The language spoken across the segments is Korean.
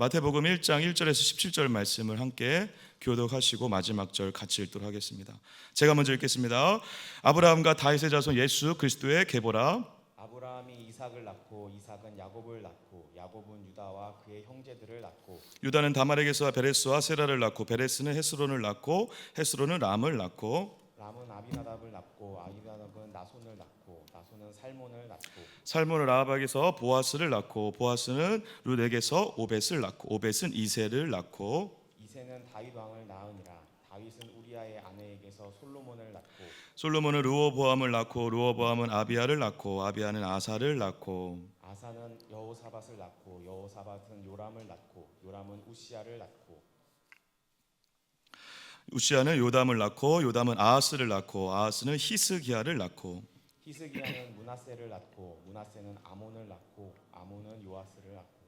마태복음 1장 1절에서 17절 말씀을 함께 교독하시고 마지막 절 같이 읽도록 하겠습니다. 제가 먼저 읽겠습니다. 아브라함과 다윗의 자손 예수 그리스도의 계보라. 아브라함이 이삭을 낳고 이삭은 야곱을 낳고 야곱은 유다와 그의 형제들을 낳고 유다는 다말에게서 베레스와 세라를 낳고 베레스는 헤스론을 낳고 헤스론은 람을 낳고 람은 아비나답을 낳고 아비나답은 나손을 낳고 나손은 살몬을 낳고 살몬은 라합에게서 보아스를 낳고 보아스는 룻에게서 오벳을 낳고 오벳은 이새를 낳고 이새는 다윗 왕을 낳으니라. 다윗은 우리아의 아내에게서 솔로몬을 낳고 솔로몬은 르호보암을 낳고 르호보암은 아비야를 낳고 아비야는 아사를 낳고 아사는 여호사밧을 낳고 여호사밧은 요람을 낳고 요람은 우시야를 낳고 우시야는 요담을 낳고 요담은 아하스를 낳고 아하스는 히스기야를 낳고 히스기야는 므낫세를 낳고 므낫세는 아몬을 낳고 아몬은 요아스를 낳고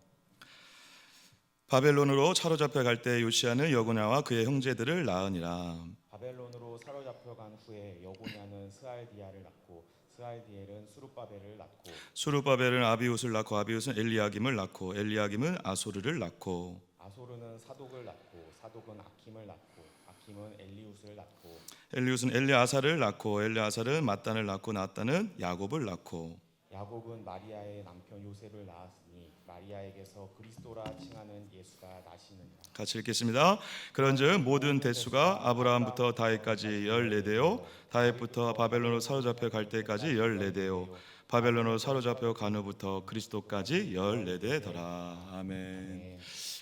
바벨론으로 사로잡혀 갈 때 요시야는 여고냐와 그의 형제들을 낳으니라. 바벨론으로 사로잡혀간 후에 여고냐는 스알디아를 낳고 스알디엘은 수룹바벨을 낳고 수룹바벨은 아비웃을 낳고 아비웃은 엘리야김을 낳고 엘리야김은 아소르를 낳고 아소르는 사독을 낳고 사독은 아킴을 낳고 아킴은 엘리웃을 낳고 엘리웃은 엘리아사를 낳고 엘리아사는 mat단을 낳고 mat단은 야곱을 낳고 야곱은 마리아의 남편 요셉을 낳았으니 마리아에게서 그리스도라 칭하는 예수가 나시느니라. 같이 읽겠습니다. 그런즉 모든 대수가 아브라함부터 다윗까지 14대요 다윗부터 바벨론으로 사로잡혀 갈 때까지 14대요 바벨론으로 사로잡혀 간 후부터 그리스도까지 14대더라. 아멘.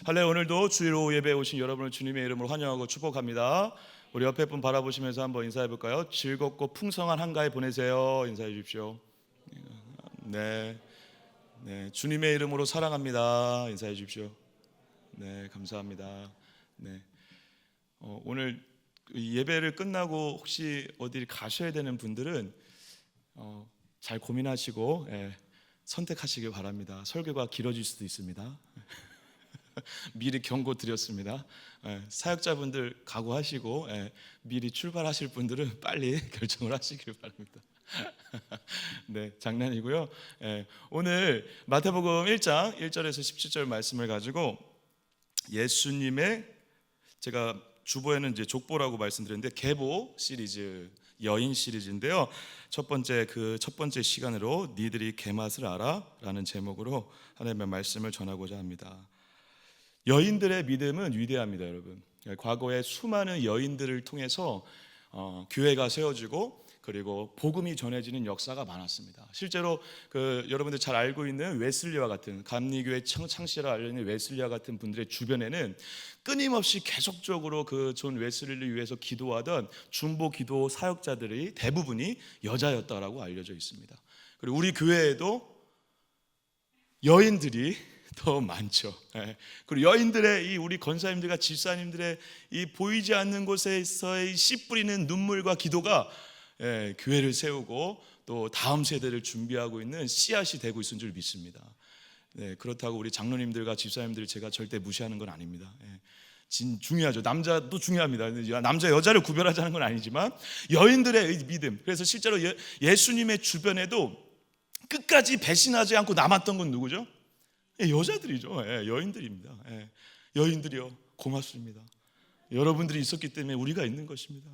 할렐루야. 오늘도 주일 오후 예배에 오신 여러분을 주님의 이름으로 환영하고 축복합니다. 우리 옆에 분 바라보시면서 한번 인사해 볼까요? 즐겁고 풍성한 한가위 보내세요. 인사해 주십시오. 네, 주님의 이름으로 사랑합니다. 인사해 주십시오. 네, 감사합니다. 네, 오늘 예배를 끝나고 혹시 어디 가셔야 되는 분들은 잘 고민하시고 선택하시길 바랍니다. 설교가 길어질 수도 있습니다. 미리 경고 드렸습니다. 사역자분들 각오하시고 미리 출발하실 분들은 빨리 결정을 하시길 바랍니다. 네, 장난이고요. 오늘 마태복음 1장 1절에서 17절 말씀을 가지고 예수님의, 제가 주보에는 이제 족보라고 말씀드렸는데 계보 시리즈, 여인 시리즈인데요. 첫 번째 시간으로 니들이 개맛을 알아라는 제목으로 하나님의 말씀을 전하고자 합니다. 여인들의 믿음은 위대합니다, 여러분. 과거에 수많은 여인들을 통해서 교회가 세워지고 그리고 복음이 전해지는 역사가 많았습니다. 실제로 여러분들 잘 알고 있는 웨슬리와 같은 감리교회 창시를 알려진 웨슬리와 같은 분들의 주변에는 끊임없이 계속적으로 그 존 웨슬리를 위해서 기도하던 중보 기도 사역자들이 대부분이 여자였다라고 알려져 있습니다. 그리고 우리 교회에도 여인들이 더 많죠. 그리고 여인들의 우리 권사님들과 집사님들의 이 보이지 않는 곳에서의 씨 뿌리는 눈물과 기도가 교회를 세우고 또 다음 세대를 준비하고 있는 씨앗이 되고 있는 줄 믿습니다. 그렇다고 우리 장로님들과 집사님들을 제가 절대 무시하는 건 아닙니다. 중요하죠. 남자도 중요합니다. 남자 여자를 구별하자는 건 아니지만 여인들의 믿음. 그래서 실제로 예수님의 주변에도 끝까지 배신하지 않고 남았던 건 누구죠? 여자들이죠. 여인들입니다. 여인들이요, 고맙습니다. 여러분들이 있었기 때문에 우리가 있는 것입니다.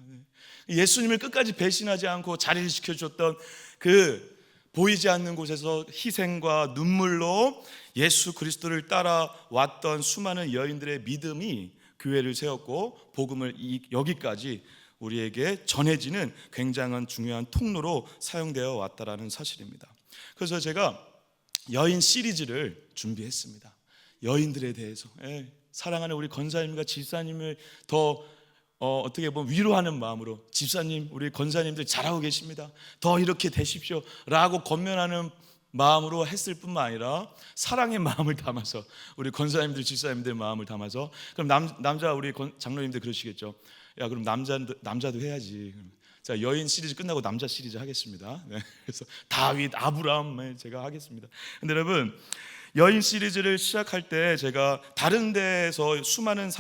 예수님을 끝까지 배신하지 않고 자리를 지켜줬던 그 보이지 않는 곳에서 희생과 눈물로 예수 그리스도를 따라왔던 수많은 여인들의 믿음이 교회를 세웠고 복음을 여기까지 우리에게 전해지는 굉장한 중요한 통로로 사용되어 왔다라는 사실입니다. 그래서 제가 여인 시리즈를 준비했습니다. 여인들에 대해서 사랑하는 우리 권사님과 집사님을 더 어떻게 보면 위로하는 마음으로, 집사님, 우리 권사님들 잘하고 계십니다, 더 이렇게 되십시오 라고 권면하는 마음으로 했을 뿐만 아니라 사랑의 마음을 담아서, 우리 권사님들, 집사님들 마음을 담아서. 그럼 남자 우리 장로님들 그러시겠죠. 야, 그럼 남자도 해야지. 자, 여인 시리즈 끝나고 남자 시리즈 하겠습니다. 그래서 다윗, 아브라함 제가 하겠습니다. 근데 여러분, 여인 시리즈를 시작할 때 제가 다른 데에서 수많은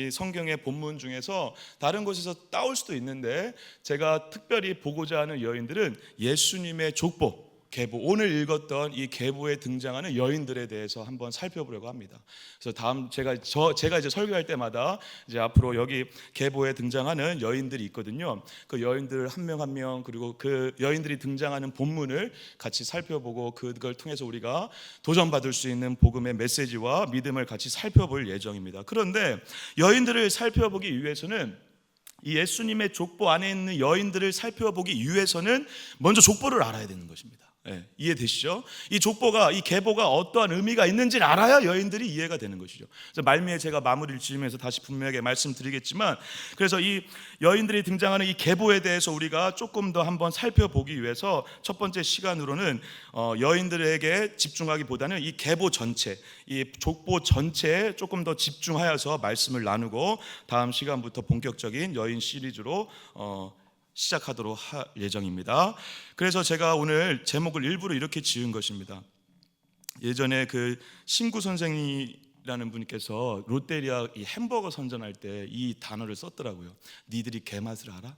성경의 본문 중에서 다른 곳에서 따올 수도 있는데 제가 특별히 보고자 하는 여인들은 예수님의 족보, 계보, 오늘 읽었던 이 계보에 등장하는 여인들에 대해서 한번 살펴보려고 합니다. 그래서 다음 제가 이제 설교할 때마다 이제 앞으로 여기 계보에 등장하는 여인들이 있거든요. 그 여인들 한 명 한 명, 그리고 그 여인들이 등장하는 본문을 같이 살펴보고 그걸 통해서 우리가 도전받을 수 있는 복음의 메시지와 믿음을 같이 살펴볼 예정입니다. 그런데 여인들을 살펴보기 위해서는, 이 예수님의 족보 안에 있는 여인들을 살펴보기 위해서는 먼저 족보를 알아야 되는 것입니다. 이해되시죠? 이 족보가, 이 계보가 어떠한 의미가 있는지를 알아야 여인들이 이해가 되는 것이죠. 그래서 말미에 제가 마무리를 지으면서 다시 분명하게 말씀드리겠지만, 그래서 이 여인들이 등장하는 이 계보에 대해서 우리가 조금 더 한번 살펴보기 위해서 첫 번째 시간으로는 여인들에게 집중하기보다는 이 계보 전체, 이 족보 전체에 조금 더 집중하여서 말씀을 나누고, 다음 시간부터 본격적인 여인 시리즈로 시작하도록 할 예정입니다. 그래서 제가 오늘 제목을 일부러 이렇게 지은 것입니다. 예전에 그 신구 선생이라는 분께서 롯데리아 이 햄버거 선전할 때 이 단어를 썼더라고요. 니들이 개맛을 알아?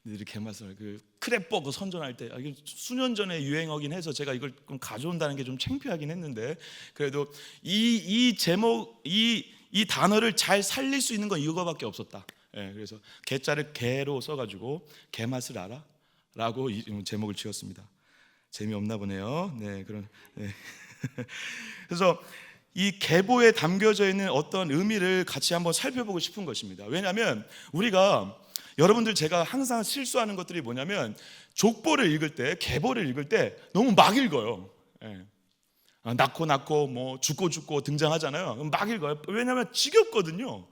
니들이 개맛을 알아. 그 크랩버거 선전할 때, 이게 수년 전에 유행어긴 해서 제가 이걸 좀 가져온다는 게 좀 창피하긴 했는데, 그래도 이 제목, 이 단어를 잘 살릴 수 있는 건 이거밖에 없었다. 그래서 개자를 개로 써가지고 개맛을 알아? 라고 제목을 지었습니다. 재미없나 보네요. 그래서 이 계보에 담겨져 있는 어떤 의미를 같이 한번 살펴보고 싶은 것입니다. 왜냐하면 우리가, 여러분들, 제가 항상 실수하는 것들이 뭐냐면, 족보를 읽을 때, 계보를 읽을 때 너무 막 읽어요. 낳고 뭐 죽고 등장하잖아요. 막 읽어요. 왜냐하면 지겹거든요.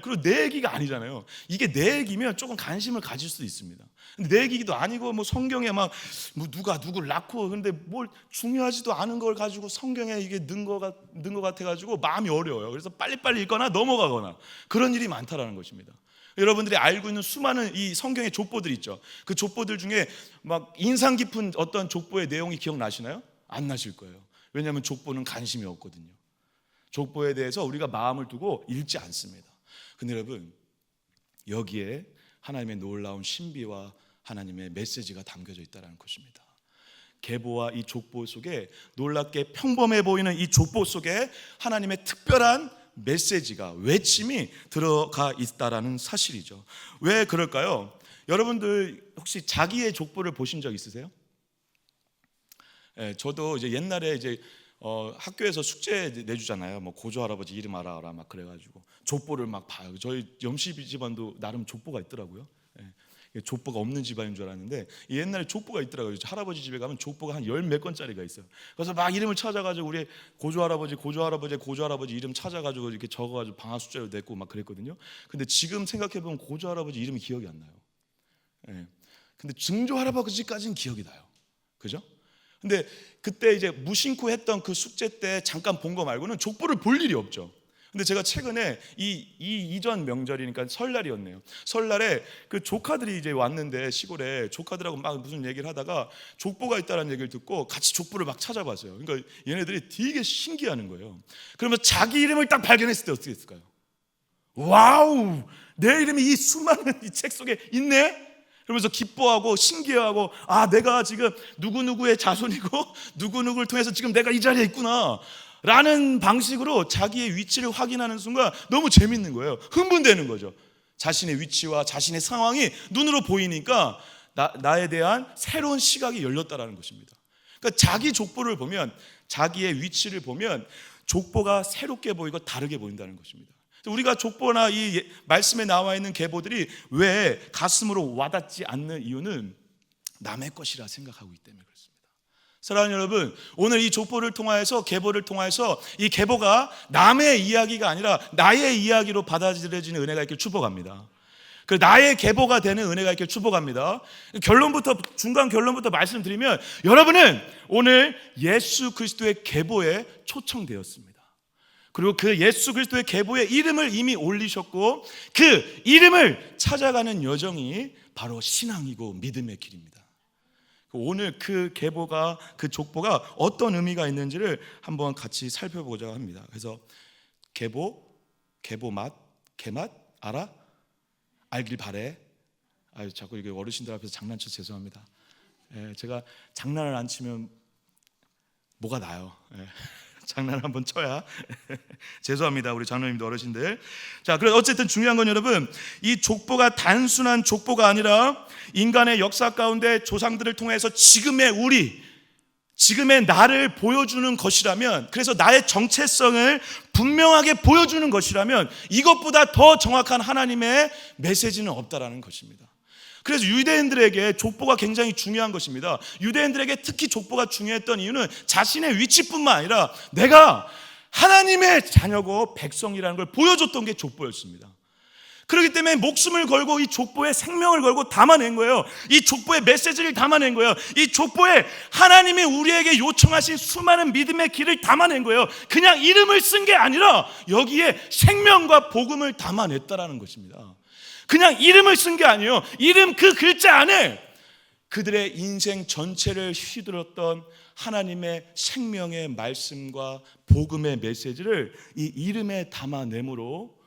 그리고 내 얘기가 아니잖아요. 이게 내 얘기면 조금 관심을 가질 수도 있습니다. 근데 내 얘기도 아니고, 뭐 성경에 막 뭐 누가 누구를 낳고, 근데 뭘 중요하지도 않은 걸 가지고 성경에 이게 넣은 거 같아가지고 마음이 어려워요. 그래서 빨리빨리 읽거나 넘어가거나 그런 일이 많다라는 것입니다. 여러분들이 알고 있는 수많은 이 성경의 족보들 있죠. 그 족보들 중에 막 인상 깊은 어떤 족보의 내용이 기억나시나요? 안 나실 거예요. 왜냐하면 족보는 관심이 없거든요. 족보에 대해서 우리가 마음을 두고 읽지 않습니다. 근데 여러분, 여기에 하나님의 놀라운 신비와 하나님의 메시지가 담겨져 있다는 것입니다. 계보와 이 족보 속에, 놀랍게 평범해 보이는 이 족보 속에 하나님의 특별한 메시지가, 외침이 들어가 있다라는 사실이죠. 왜 그럴까요? 여러분들 혹시 자기의 족보를 보신 적 있으세요? 저도 이제 옛날에 이제 학교에서 숙제 내주잖아요. 뭐 고조 할아버지 이름 알아라 막 그래가지고 족보를 막 봐요. 저희 염씨 집안도 나름 족보가 있더라고요. 족보가 없는 집안인 줄 알았는데 옛날에 족보가 있더라고요. 할아버지 집에 가면 족보가 한 열 몇 건짜리가 있어요. 그래서 막 이름을 찾아가지고 우리 고조 할아버지 이름 찾아가지고 이렇게 적어가지고 방학 숙제로 냈고 막 그랬거든요. 근데 지금 생각해보면 고조 할아버지 이름이 기억이 안 나요. 근데 증조 할아버지까지는 기억이 나요. 그죠? 근데 그때 이제 무심코 했던 그 숙제 때 잠깐 본 거 말고는 족보를 볼 일이 없죠. 근데 제가 최근에 이전 명절이니까 설날이었네요. 설날에 그 조카들이 이제 왔는데, 시골에 조카들하고 막 무슨 얘기를 하다가 족보가 있다는 얘기를 듣고 같이 족보를 막 찾아봤어요. 그러니까 얘네들이 되게 신기해하는 거예요. 그러면 자기 이름을 딱 발견했을 때 어떻게 했을까요? 와우, 내 이름이 이 수많은 이 책 속에 있네? 그러면서 기뻐하고 신기해하고, 내가 지금 누구누구의 자손이고 누구누구를 통해서 지금 내가 이 자리에 있구나 라는 방식으로 자기의 위치를 확인하는 순간 너무 재밌는 거예요. 흥분되는 거죠. 자신의 위치와 자신의 상황이 눈으로 보이니까 나에 대한 새로운 시각이 열렸다라는 것입니다. 그러니까 자기 족보를 보면, 자기의 위치를 보면 족보가 새롭게 보이고 다르게 보인다는 것입니다. 우리가 족보나 이 말씀에 나와 있는 계보들이 왜 가슴으로 와닿지 않는 이유는 남의 것이라 생각하고 있기 때문에 그렇습니다. 사랑하는 여러분, 오늘 이 족보를 통하여서, 계보를 통하여서 이 계보가 남의 이야기가 아니라 나의 이야기로 받아들여지는 은혜가 있길 축복합니다. 그 나의 계보가 되는 은혜가 있길 축복합니다. 중간 결론부터 말씀드리면, 여러분은 오늘 예수 그리스도의 계보에 초청되었습니다. 그리고 그 예수 그리스도의 계보에 이름을 이미 올리셨고, 그 이름을 찾아가는 여정이 바로 신앙이고 믿음의 길입니다. 오늘 그 계보가, 그 족보가 어떤 의미가 있는지를 한번 같이 살펴보고자 합니다. 그래서 계보 맛, 개맛 알아? 알길 바래. 자꾸 이게 어르신들 앞에서 장난쳐 죄송합니다. 제가 장난을 안 치면 뭐가 나요. 장난을 한번 쳐야 죄송합니다, 우리 장로님들, 어르신들. 자, 그래서 어쨌든 중요한 건 여러분, 이 족보가 단순한 족보가 아니라 인간의 역사 가운데 조상들을 통해서 지금의 나를 보여주는 것이라면, 그래서 나의 정체성을 분명하게 보여주는 것이라면 이것보다 더 정확한 하나님의 메시지는 없다라는 것입니다. 그래서 유대인들에게 족보가 굉장히 중요한 것입니다. 유대인들에게 특히 족보가 중요했던 이유는 자신의 위치뿐만 아니라 내가 하나님의 자녀고 백성이라는 걸 보여줬던 게 족보였습니다. 그렇기 때문에 목숨을 걸고 이 족보에 생명을 걸고 담아낸 거예요. 이 족보에 메시지를 담아낸 거예요. 이 족보에 하나님이 우리에게 요청하신 수많은 믿음의 길을 담아낸 거예요. 그냥 이름을 쓴 게 아니라 여기에 생명과 복음을 담아냈다라는 것입니다. 그냥 이름을 쓴 게 아니에요. 이름 그 글자 안에 그들의 인생 전체를 휘둘렀던 하나님의 생명의 말씀과 복음의 메시지를 이 이름에 담아내므로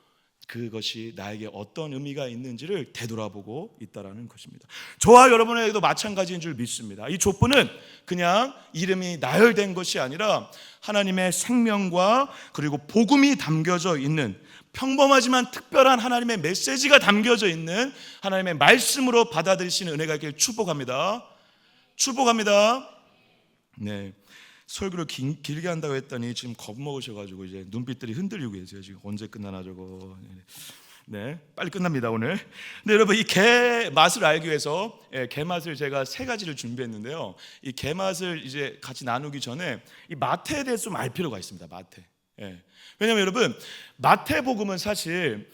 그것이 나에게 어떤 의미가 있는지를 되돌아보고 있다는 것입니다. 저와 여러분에게도 마찬가지인 줄 믿습니다. 이 족보는 그냥 이름이 나열된 것이 아니라 하나님의 생명과 그리고 복음이 담겨져 있는, 평범하지만 특별한 하나님의 메시지가 담겨져 있는 하나님의 말씀으로 받아들이시는 은혜가 있기를 축복합니다. 축복합니다. 네, 설교를 길게 한다고 했더니 지금 겁먹으셔가지고 이제 눈빛들이 흔들리고 계세요. 지금 언제 끝나나 저거. 네, 빨리 끝납니다 오늘. 근데 여러분, 이 게 맛을 알기 위해서 게 맛을 제가 3가지를 준비했는데요. 이 게 맛을 이제 같이 나누기 전에 이 마태에 대해서 좀 알 필요가 있습니다. 마태. 왜냐하면 여러분, 마태복음은 사실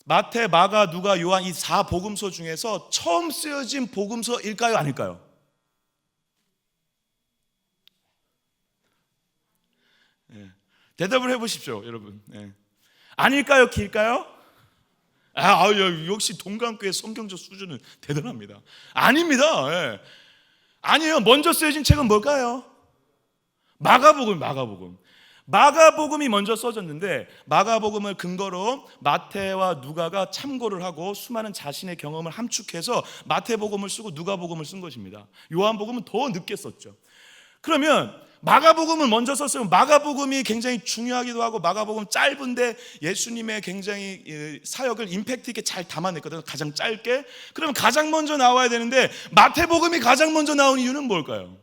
마태, 마가, 누가, 요한 이 4복음서 중에서 처음 쓰여진 복음서일까요, 아닐까요? 대답을 해보십시오, 여러분. 아닐까요, 길까요? 역시 동강교회 성경적 수준은 대단합니다. 아닙니다. 아니에요. 먼저 쓰여진 책은 뭘까요? 마가복음이 먼저 써졌는데, 마가복음을 근거로 마태와 누가가 참고를 하고 수많은 자신의 경험을 함축해서 마태복음을 쓰고 누가복음을 쓴 것입니다. 요한복음은 더 늦게 썼죠. 그러면 마가복음을 먼저 썼으면 마가복음이 굉장히 중요하기도 하고, 마가복음 짧은데 예수님의 굉장히 사역을 임팩트 있게 잘 담아냈거든요. 가장 짧게. 그러면 가장 먼저 나와야 되는데 마태복음이 가장 먼저 나온 이유는 뭘까요?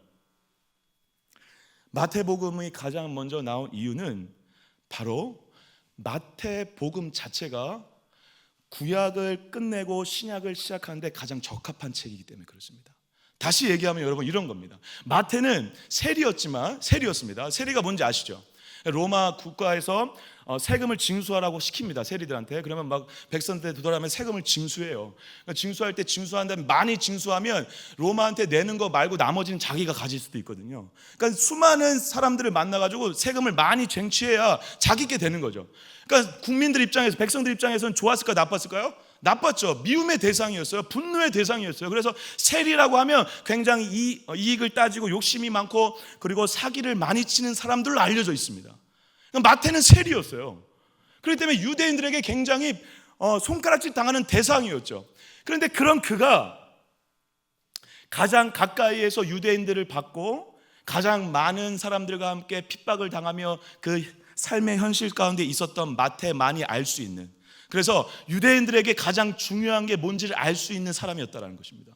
마태복음이 가장 먼저 나온 이유는 바로 마태복음 자체가 구약을 끝내고 신약을 시작하는데 가장 적합한 책이기 때문에 그렇습니다. 다시 얘기하면 여러분, 이런 겁니다. 마태는 세리였습니다. 세리가 뭔지 아시죠? 로마 국가에서 세금을 징수하라고 시킵니다, 세리들한테. 그러면 막 백성들 되돌아가면 세금을 징수해요. 징수할 때 징수한다면, 많이 징수하면 로마한테 내는 거 말고 나머지는 자기가 가질 수도 있거든요. 그러니까 수많은 사람들을 만나가지고 세금을 많이 쟁취해야 자기게 되는 거죠. 그러니까 국민들 입장에서, 백성들 입장에서는 좋았을까요, 나빴을까요? 나빴죠. 미움의 대상이었어요. 분노의 대상이었어요. 그래서 세리라고 하면 굉장히 이익을 따지고 욕심이 많고 그리고 사기를 많이 치는 사람들로 알려져 있습니다. 마태는 세리였어요. 그렇기 때문에 유대인들에게 굉장히 손가락질 당하는 대상이었죠. 그런데 그런 그가 가장 가까이에서 유대인들을 받고 가장 많은 사람들과 함께 핍박을 당하며 그 삶의 현실 가운데 있었던 마태만이 알 수 있는, 그래서 유대인들에게 가장 중요한 게 뭔지를 알 수 있는 사람이었다는 것입니다.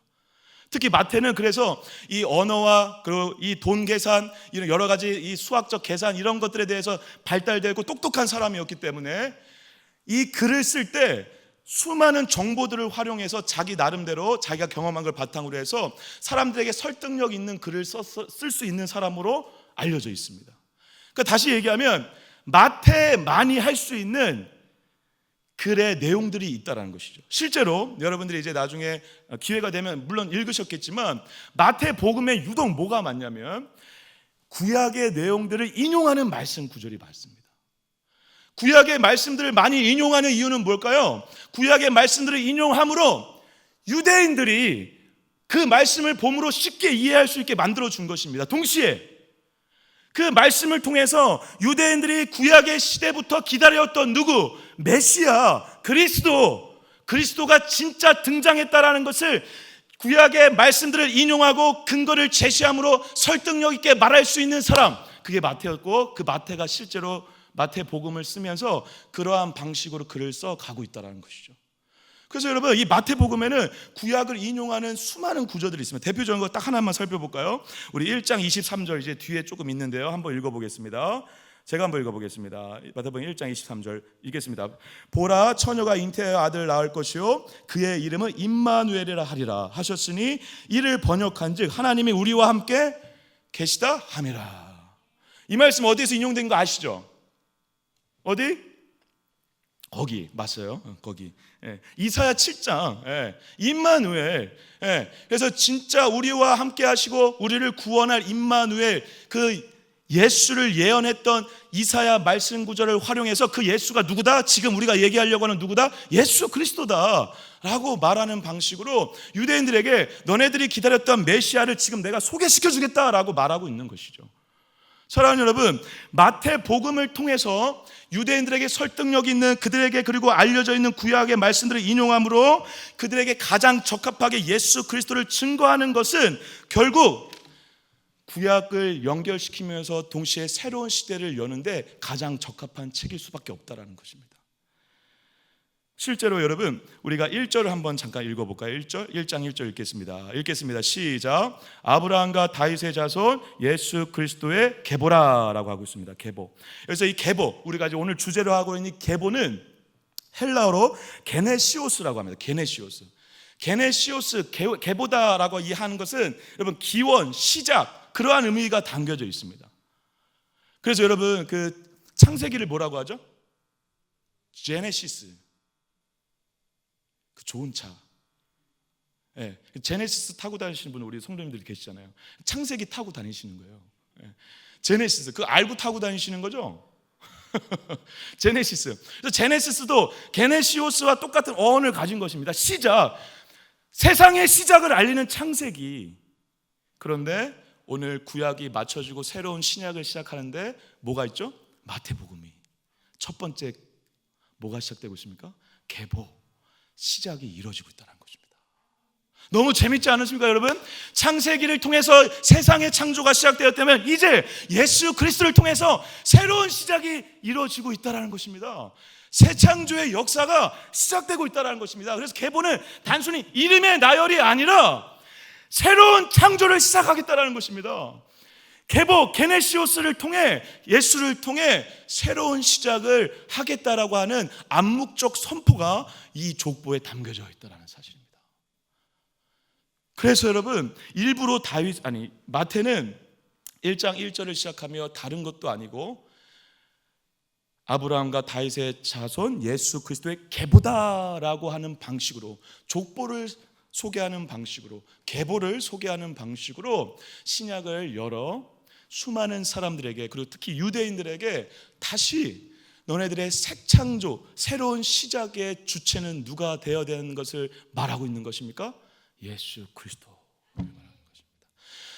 특히 마태는 그래서 이 언어와 그리고 이 돈 계산, 이런 여러 가지 이 수학적 계산, 이런 것들에 대해서 발달되고 똑똑한 사람이었기 때문에 이 글을 쓸 때 수많은 정보들을 활용해서 자기 나름대로 자기가 경험한 걸 바탕으로 해서 사람들에게 설득력 있는 글을 쓸 수 있는 사람으로 알려져 있습니다. 그러니까 다시 얘기하면 마태만이 할 수 있는 글의 내용들이 있다는 것이죠. 실제로 여러분들이 이제 나중에 기회가 되면 물론 읽으셨겠지만 마태복음에 유독 뭐가 많냐면 구약의 내용들을 인용하는 말씀 구절이 많습니다. 구약의 말씀들을 많이 인용하는 이유는 뭘까요? 구약의 말씀들을 인용함으로 유대인들이 그 말씀을 봄으로 쉽게 이해할 수 있게 만들어준 것입니다. 동시에 그 말씀을 통해서 유대인들이 구약의 시대부터 기다렸던 누구? 메시아, 그리스도가 진짜 등장했다라는 것을 구약의 말씀들을 인용하고 근거를 제시함으로 설득력 있게 말할 수 있는 사람, 그게 마태였고, 그 마태가 실제로 마태복음을 쓰면서 그러한 방식으로 글을 써가고 있다는 것이죠. 그래서 여러분, 이 마태복음에는 구약을 인용하는 수많은 구절들이 있습니다. 대표적인 거 딱 하나만 살펴볼까요? 우리 1장 23절 이제 뒤에 조금 있는데요, 한번 읽어보겠습니다. 제가 한번 읽어보겠습니다. 마태복음 1장 23절 읽겠습니다. 보라, 처녀가 잉태하여 아들 낳을 것이요 그의 이름은 임마누엘이라 하리라 하셨으니 이를 번역한즉 하나님이 우리와 함께 계시다 함이라. 이 말씀 어디에서 인용된 거 아시죠? 어디? 거기 맞아요. 거기. 이사야 7장. 임마누엘. 그래서 진짜 우리와 함께 하시고 우리를 구원할 임마누엘, 그 예수를 예언했던 이사야 말씀 구절을 활용해서 그 예수가 누구다? 지금 우리가 얘기하려고 하는 누구다? 예수 그리스도다 라고 말하는 방식으로 유대인들에게 너네들이 기다렸던 메시아를 지금 내가 소개시켜 주겠다라고 말하고 있는 것이죠. 사랑하는 여러분, 마태복음을 통해서 유대인들에게 설득력 있는, 그들에게 그리고 알려져 있는 구약의 말씀들을 인용함으로 그들에게 가장 적합하게 예수 그리스도를 증거하는 것은 결국 구약을 연결시키면서 동시에 새로운 시대를 여는데 가장 적합한 책일 수밖에 없다는 것입니다. 실제로 여러분, 우리가 1절을 한번 잠깐 읽어볼까요? 1장 1절 읽겠습니다. 시작. 아브라함과 다윗의 자손 예수 그리스도의 계보라라고 하고 있습니다. 계보. 그래서 이 계보, 우리가 이제 오늘 주제로 하고 있는 이 계보는 헬라어로 게네시오스라고 합니다. 게네시오스, 계보다라고 이해하는 것은 여러분 기원, 시작, 그러한 의미가 담겨져 있습니다. 그래서 여러분, 그 창세기를 뭐라고 하죠? 제네시스. 그 좋은 차. 제네시스 타고 다니시는 분 우리 성도님들이 계시잖아요. 창세기 타고 다니시는 거예요. 제네시스, 그거 알고 타고 다니시는 거죠? 제네시스. 그래서 제네시스도 게네시오스와 똑같은 어원을 가진 것입니다. 시작. 세상의 시작을 알리는 창세기. 그런데 오늘 구약이 맞춰지고 새로운 신약을 시작하는데 뭐가 있죠? 마태복음이 첫 번째 뭐가 시작되고 있습니까? 계보, 시작이 이루어지고 있다는 것입니다. 너무 재밌지 않으십니까 여러분? 창세기를 통해서 세상의 창조가 시작되었다면 이제 예수 그리스도를 통해서 새로운 시작이 이루어지고 있다는 것입니다. 새 창조의 역사가 시작되고 있다는 것입니다. 그래서 계보는 단순히 이름의 나열이 아니라 새로운 창조를 시작하겠다는 것입니다. 계보, 게네시오스를 통해, 예수를 통해 새로운 시작을 하겠다라고 하는 암묵적 선포가 이 족보에 담겨져 있다는 사실입니다. 그래서 여러분, 일부러 마태는 1장 1절을 시작하며 다른 것도 아니고 아브라함과 다윗의 자손 예수 그리스도의 계보다라고 하는 방식으로, 족보를 소개하는 방식으로, 계보를 소개하는 방식으로 신약을 열어 수많은 사람들에게, 그리고 특히 유대인들에게 다시 너네들의 새 창조, 새로운 시작의 주체는 누가 되어야 되는 것을 말하고 있는 것입니까? 예수 그리스도.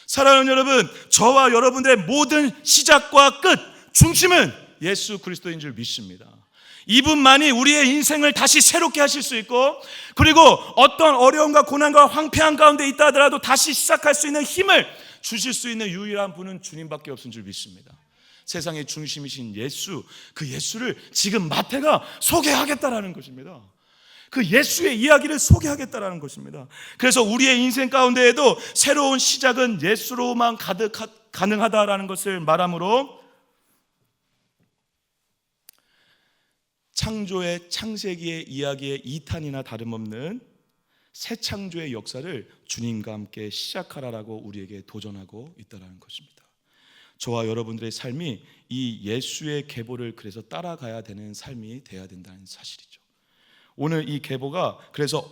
사랑하는 여러분, 저와 여러분들의 모든 시작과 끝, 중심은 예수 그리스도인 줄 믿습니다. 이분만이 우리의 인생을 다시 새롭게 하실 수 있고, 그리고 어떤 어려움과 고난과 황폐한 가운데 있다 하더라도 다시 시작할 수 있는 힘을 주실 수 있는 유일한 분은 주님밖에 없은 줄 믿습니다. 세상의 중심이신 예수, 그 예수를 지금 마태가 소개하겠다라는 것입니다. 그 예수의 이야기를 소개하겠다라는 것입니다. 그래서 우리의 인생 가운데에도 새로운 시작은 예수로만 가능하다라는 것을 말함으로 창조의, 창세기의 이야기의 2탄이나 다름없는 새 창조의 역사를 주님과 함께 시작하라라고 우리에게 도전하고 있다는 것입니다. 저와 여러분들의 삶이 이 예수의 계보를 그래서 따라가야 되는 삶이 되어야 된다는 사실이죠. 오늘 이 계보가 그래서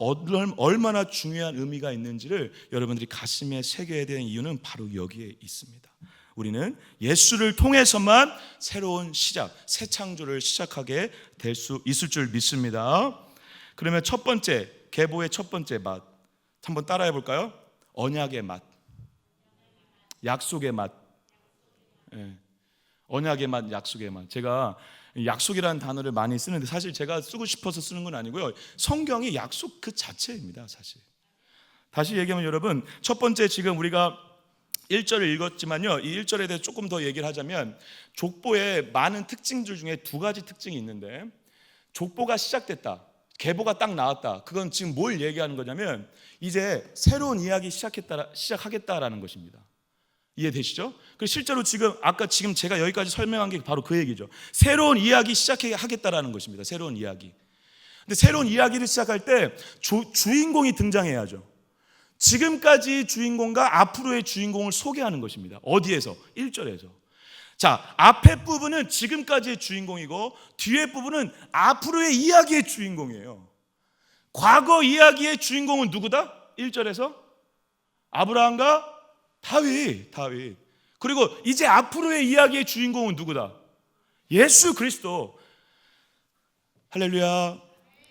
얼마나 중요한 의미가 있는지를 여러분들이 가슴에 새겨야 되는 이유는 바로 여기에 있습니다. 우리는 예수를 통해서만 새로운 시작, 새 창조를 시작하게 될 수 있을 줄 믿습니다. 그러면 첫 번째, 계보의 첫 번째 맛 한번 따라해 볼까요? 언약의 맛, 약속의 맛. 언약의 맛, 약속의 맛. 제가 약속이라는 단어를 많이 쓰는데 사실 제가 쓰고 싶어서 쓰는 건 아니고요. 성경이 약속 그 자체입니다. 사실 다시 얘기하면 여러분, 첫 번째 지금 우리가 1절을 읽었지만요, 이 1절에 대해 조금 더 얘기를 하자면 족보의 많은 특징들 중에 두 가지 특징이 있는데, 족보가 시작됐다, 계보가 딱 나왔다, 그건 지금 뭘 얘기하는 거냐면 이제 새로운 이야기 시작하겠다라는 것입니다. 이해되시죠? 그리고 실제로 지금 제가 여기까지 설명한 게 바로 그 얘기죠. 새로운 이야기 시작하겠다라는 것입니다. 새로운 이야기. 근데 새로운 이야기를 시작할 때 주인공이 등장해야죠. 지금까지 주인공과 앞으로의 주인공을 소개하는 것입니다. 어디에서? 1절에서. 자, 앞에 부분은 지금까지의 주인공이고 뒤에 부분은 앞으로의 이야기의 주인공이에요. 과거 이야기의 주인공은 누구다? 1절에서 아브라함과 다윗. 그리고 이제 앞으로의 이야기의 주인공은 누구다? 예수 그리스도. 할렐루야.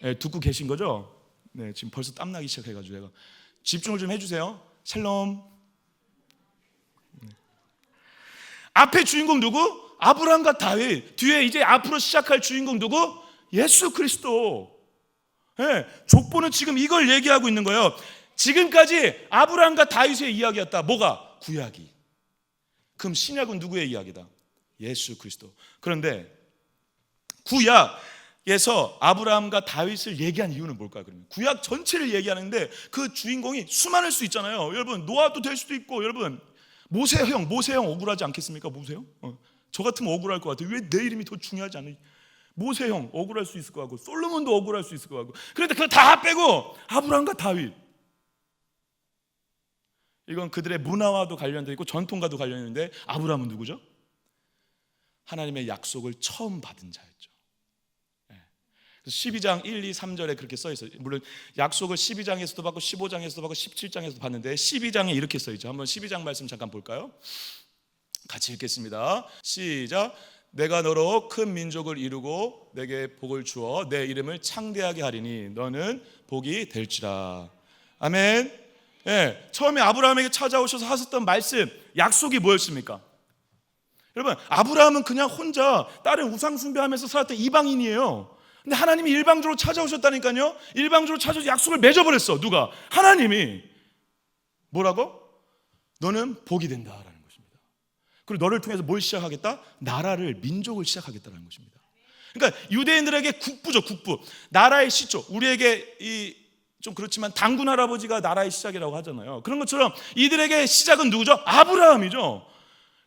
네, 듣고 계신 거죠? 네, 지금 벌써 땀나기 시작해가지고 제가 집중을 좀 해주세요. 샬롬. 앞에 주인공 누구? 아브라함과 다윗. 뒤에 이제 앞으로 시작할 주인공 누구? 예수 그리스도. 네, 족보는 지금 이걸 얘기하고 있는 거예요. 지금까지 아브라함과 다윗의 이야기였다. 뭐가? 구약이. 그럼 신약은 누구의 이야기다? 예수 그리스도. 그런데 구약에서 아브라함과 다윗을 얘기한 이유는 뭘까요? 그러면 구약 전체를 얘기하는데 그 주인공이 수많을 수 있잖아요. 여러분, 노아도 될 수도 있고, 여러분 모세형 억울하지 않겠습니까? 모세형? 저 같으면 억울할 것 같아요. 왜 내 이름이 더 중요하지 않아요? 모세형 억울할 수 있을 것 같고, 솔로몬도 억울할 수 있을 것 같고. 그런데 그거 다 빼고 아브라함과 다윗, 이건 그들의 문화와도 관련되어 있고 전통과도 관련있는데, 아브라함은 누구죠? 하나님의 약속을 처음 받은 자였죠. 12장 1, 2, 3절에 그렇게 써 있어요. 물론 약속을 12장에서도 받고 15장에서도 받고 17장에서도 받는데 12장에 이렇게 써 있죠. 한번 12장 말씀 잠깐 볼까요? 같이 읽겠습니다. 시작. 내가 너로 큰 민족을 이루고 내게 복을 주어 내 이름을 창대하게 하리니 너는 복이 될지라. 아멘. 예, 처음에 아브라함에게 찾아오셔서 하셨던 말씀, 약속이 뭐였습니까? 여러분, 아브라함은 그냥 혼자 다른 우상 숭배하면서 살았던 이방인이에요. 근데 하나님이 일방적으로 찾아오셨다니까요. 일방적으로 찾아서 약속을 맺어버렸어. 누가? 하나님이. 뭐라고? 너는 복이 된다라는 것입니다. 그리고 너를 통해서 뭘 시작하겠다? 나라를, 민족을 시작하겠다는 것입니다. 그러니까 유대인들에게 국부죠, 국부. 나라의 시초. 우리에게 좀 그렇지만 당군 할아버지가 나라의 시작이라고 하잖아요. 그런 것처럼 이들에게 시작은 누구죠? 아브라함이죠.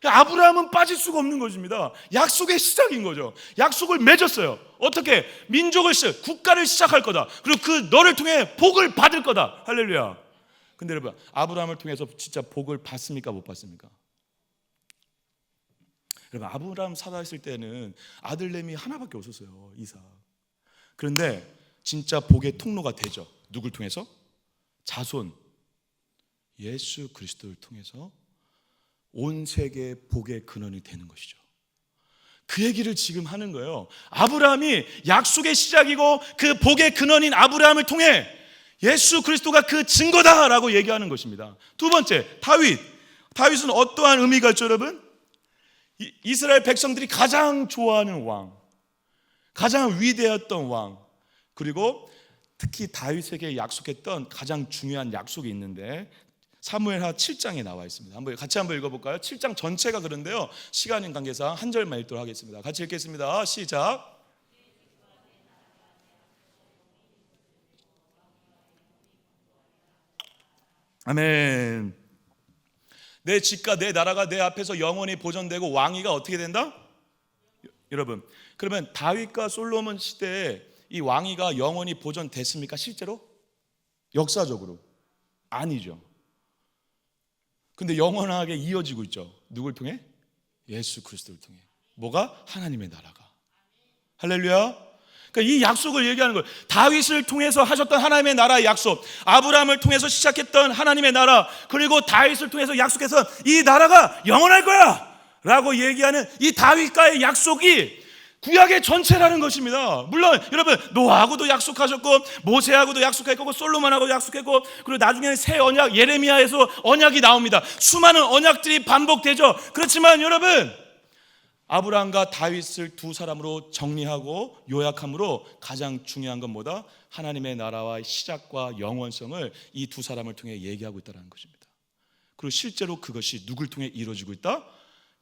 아브라함은 빠질 수가 없는 것입니다. 약속의 시작인 거죠. 약속을 맺었어요. 어떻게? 민족을 국가를 시작할 거다. 그리고 그 너를 통해 복을 받을 거다. 할렐루야. 근데 여러분, 아브라함을 통해서 진짜 복을 받습니까? 못 받습니까? 여러분, 아브라함 살아있을 때는 아들내미 하나밖에 없었어요. 이삭. 그런데 진짜 복의 통로가 되죠. 누굴 통해서? 자손 예수 그리스도를 통해서 온 세계의 복의 근원이 되는 것이죠. 그 얘기를 지금 하는 거예요. 아브라함이 약속의 시작이고 그 복의 근원인 아브라함을 통해 예수 그리스도가 그 증거다라고 얘기하는 것입니다. 두 번째, 다윗은 어떠한 의미가 있죠, 여러분? 이스라엘 백성들이 가장 좋아하는 왕, 가장 위대했던 왕, 그리고 특히 다윗에게 약속했던 가장 중요한 약속이 있는데 사무엘하 7장에 나와 있습니다. 같이 한번 읽어볼까요? 7장 전체가 그런데요, 시간인 관계상 한 절만 읽도록 하겠습니다. 같이 읽겠습니다. 시작. 아멘. 내 집과 내 나라가 내 앞에서 영원히 보존되고 왕위가 어떻게 된다? 여러분, 그러면 다윗과 솔로몬 시대에 이 왕위가 영원히 보존됐습니까? 실제로? 역사적으로? 아니죠. 근데 영원하게 이어지고 있죠. 누굴 통해? 예수 그리스도를 통해. 뭐가? 하나님의 나라가. 할렐루야. 그러니까 이 약속을 얘기하는 거예요. 다윗을 통해서 하셨던 하나님의 나라의 약속, 아브라함을 통해서 시작했던 하나님의 나라, 그리고 다윗을 통해서 약속해서 이 나라가 영원할 거야 라고 얘기하는 이 다윗과의 약속이 구약의 전체라는 것입니다. 물론 여러분, 노아하고도 약속하셨고 모세하고도 약속했고 솔로몬하고도 약속했고, 그리고 나중에는 새 언약 예레미야에서 언약이 나옵니다. 수많은 언약들이 반복되죠. 그렇지만 여러분, 아브라함과 다윗을 두 사람으로 정리하고 요약함으로 가장 중요한 건 뭐다? 하나님의 나라와 시작과 영원성을 이 두 사람을 통해 얘기하고 있다는 것입니다. 그리고 실제로 그것이 누굴 통해 이루어지고 있다?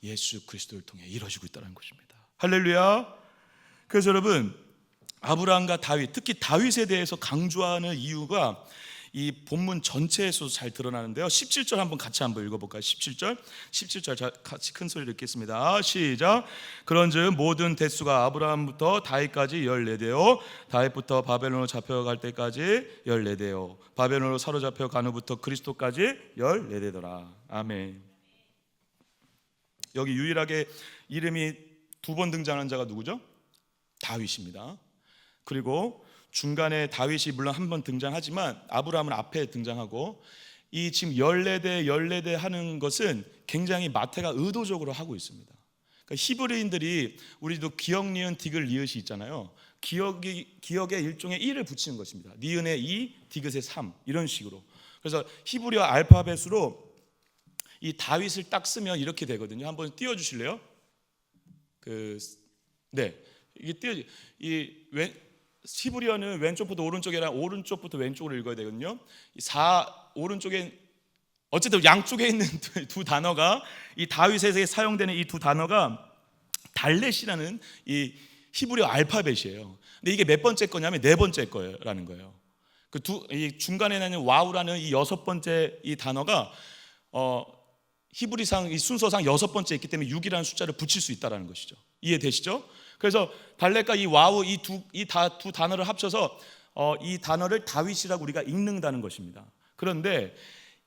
예수 그리스도를 통해 이루어지고 있다는 것입니다. 할렐루야. 그래서 여러분, 아브라함과 다윗, 특히 다윗에 대해서 강조하는 이유가 이 본문 전체에서 잘 드러나는데요. 17절 한번 같이 한번 읽어볼까요? 17절 같이 큰 소리로 읽겠습니다. 시작. 그런즉 모든 대수가 아브라함부터 다윗까지 14대요 다윗부터 바벨론으로 잡혀갈 때까지 14대요 바벨론으로 사로잡혀 간 후부터 그리스도까지 14대더라. 아멘. 여기 유일하게 이름이 두 번 등장하는 자가 누구죠? 다윗입니다. 그리고 중간에 다윗이 물론 한 번 등장하지만 아브라함은 앞에 등장하고, 이 지금 14대 하는 것은 굉장히 마태가 의도적으로 하고 있습니다. 그러니까 히브리인들이, 우리도 기역, 니은, 디귿, 리읒이 있잖아요. 기역에 일종의 1을 붙이는 것입니다. 니은에 2, 디귿에 3 이런 식으로. 그래서 히브리어 알파벳으로 이 다윗을 딱 쓰면 이렇게 되거든요. 한번 띄워주실래요? 이게 히브리어는 왼쪽부터 오른쪽이 아니라 오른쪽부터 왼쪽으로 읽어야 되거든요. 오른쪽에 어쨌든 양쪽에 있는 두 단어가, 이 다윗에게 사용되는 이 두 단어가 달렛이라는 이 히브리어 알파벳이에요. 근데 이게 몇 번째 거냐면 네 번째 거라는 거예요. 이 중간에 있는 와우라는 이 여섯 번째 이 단어가 히브리상 이 순서상 여섯 번째 있기 때문에 6이라는 숫자를 붙일 수 있다라는 것이죠. 이해되시죠? 그래서 달렛과 이 와우 이 두 단어를 합쳐서 이 단어를 다윗이라고 우리가 읽는다는 것입니다. 그런데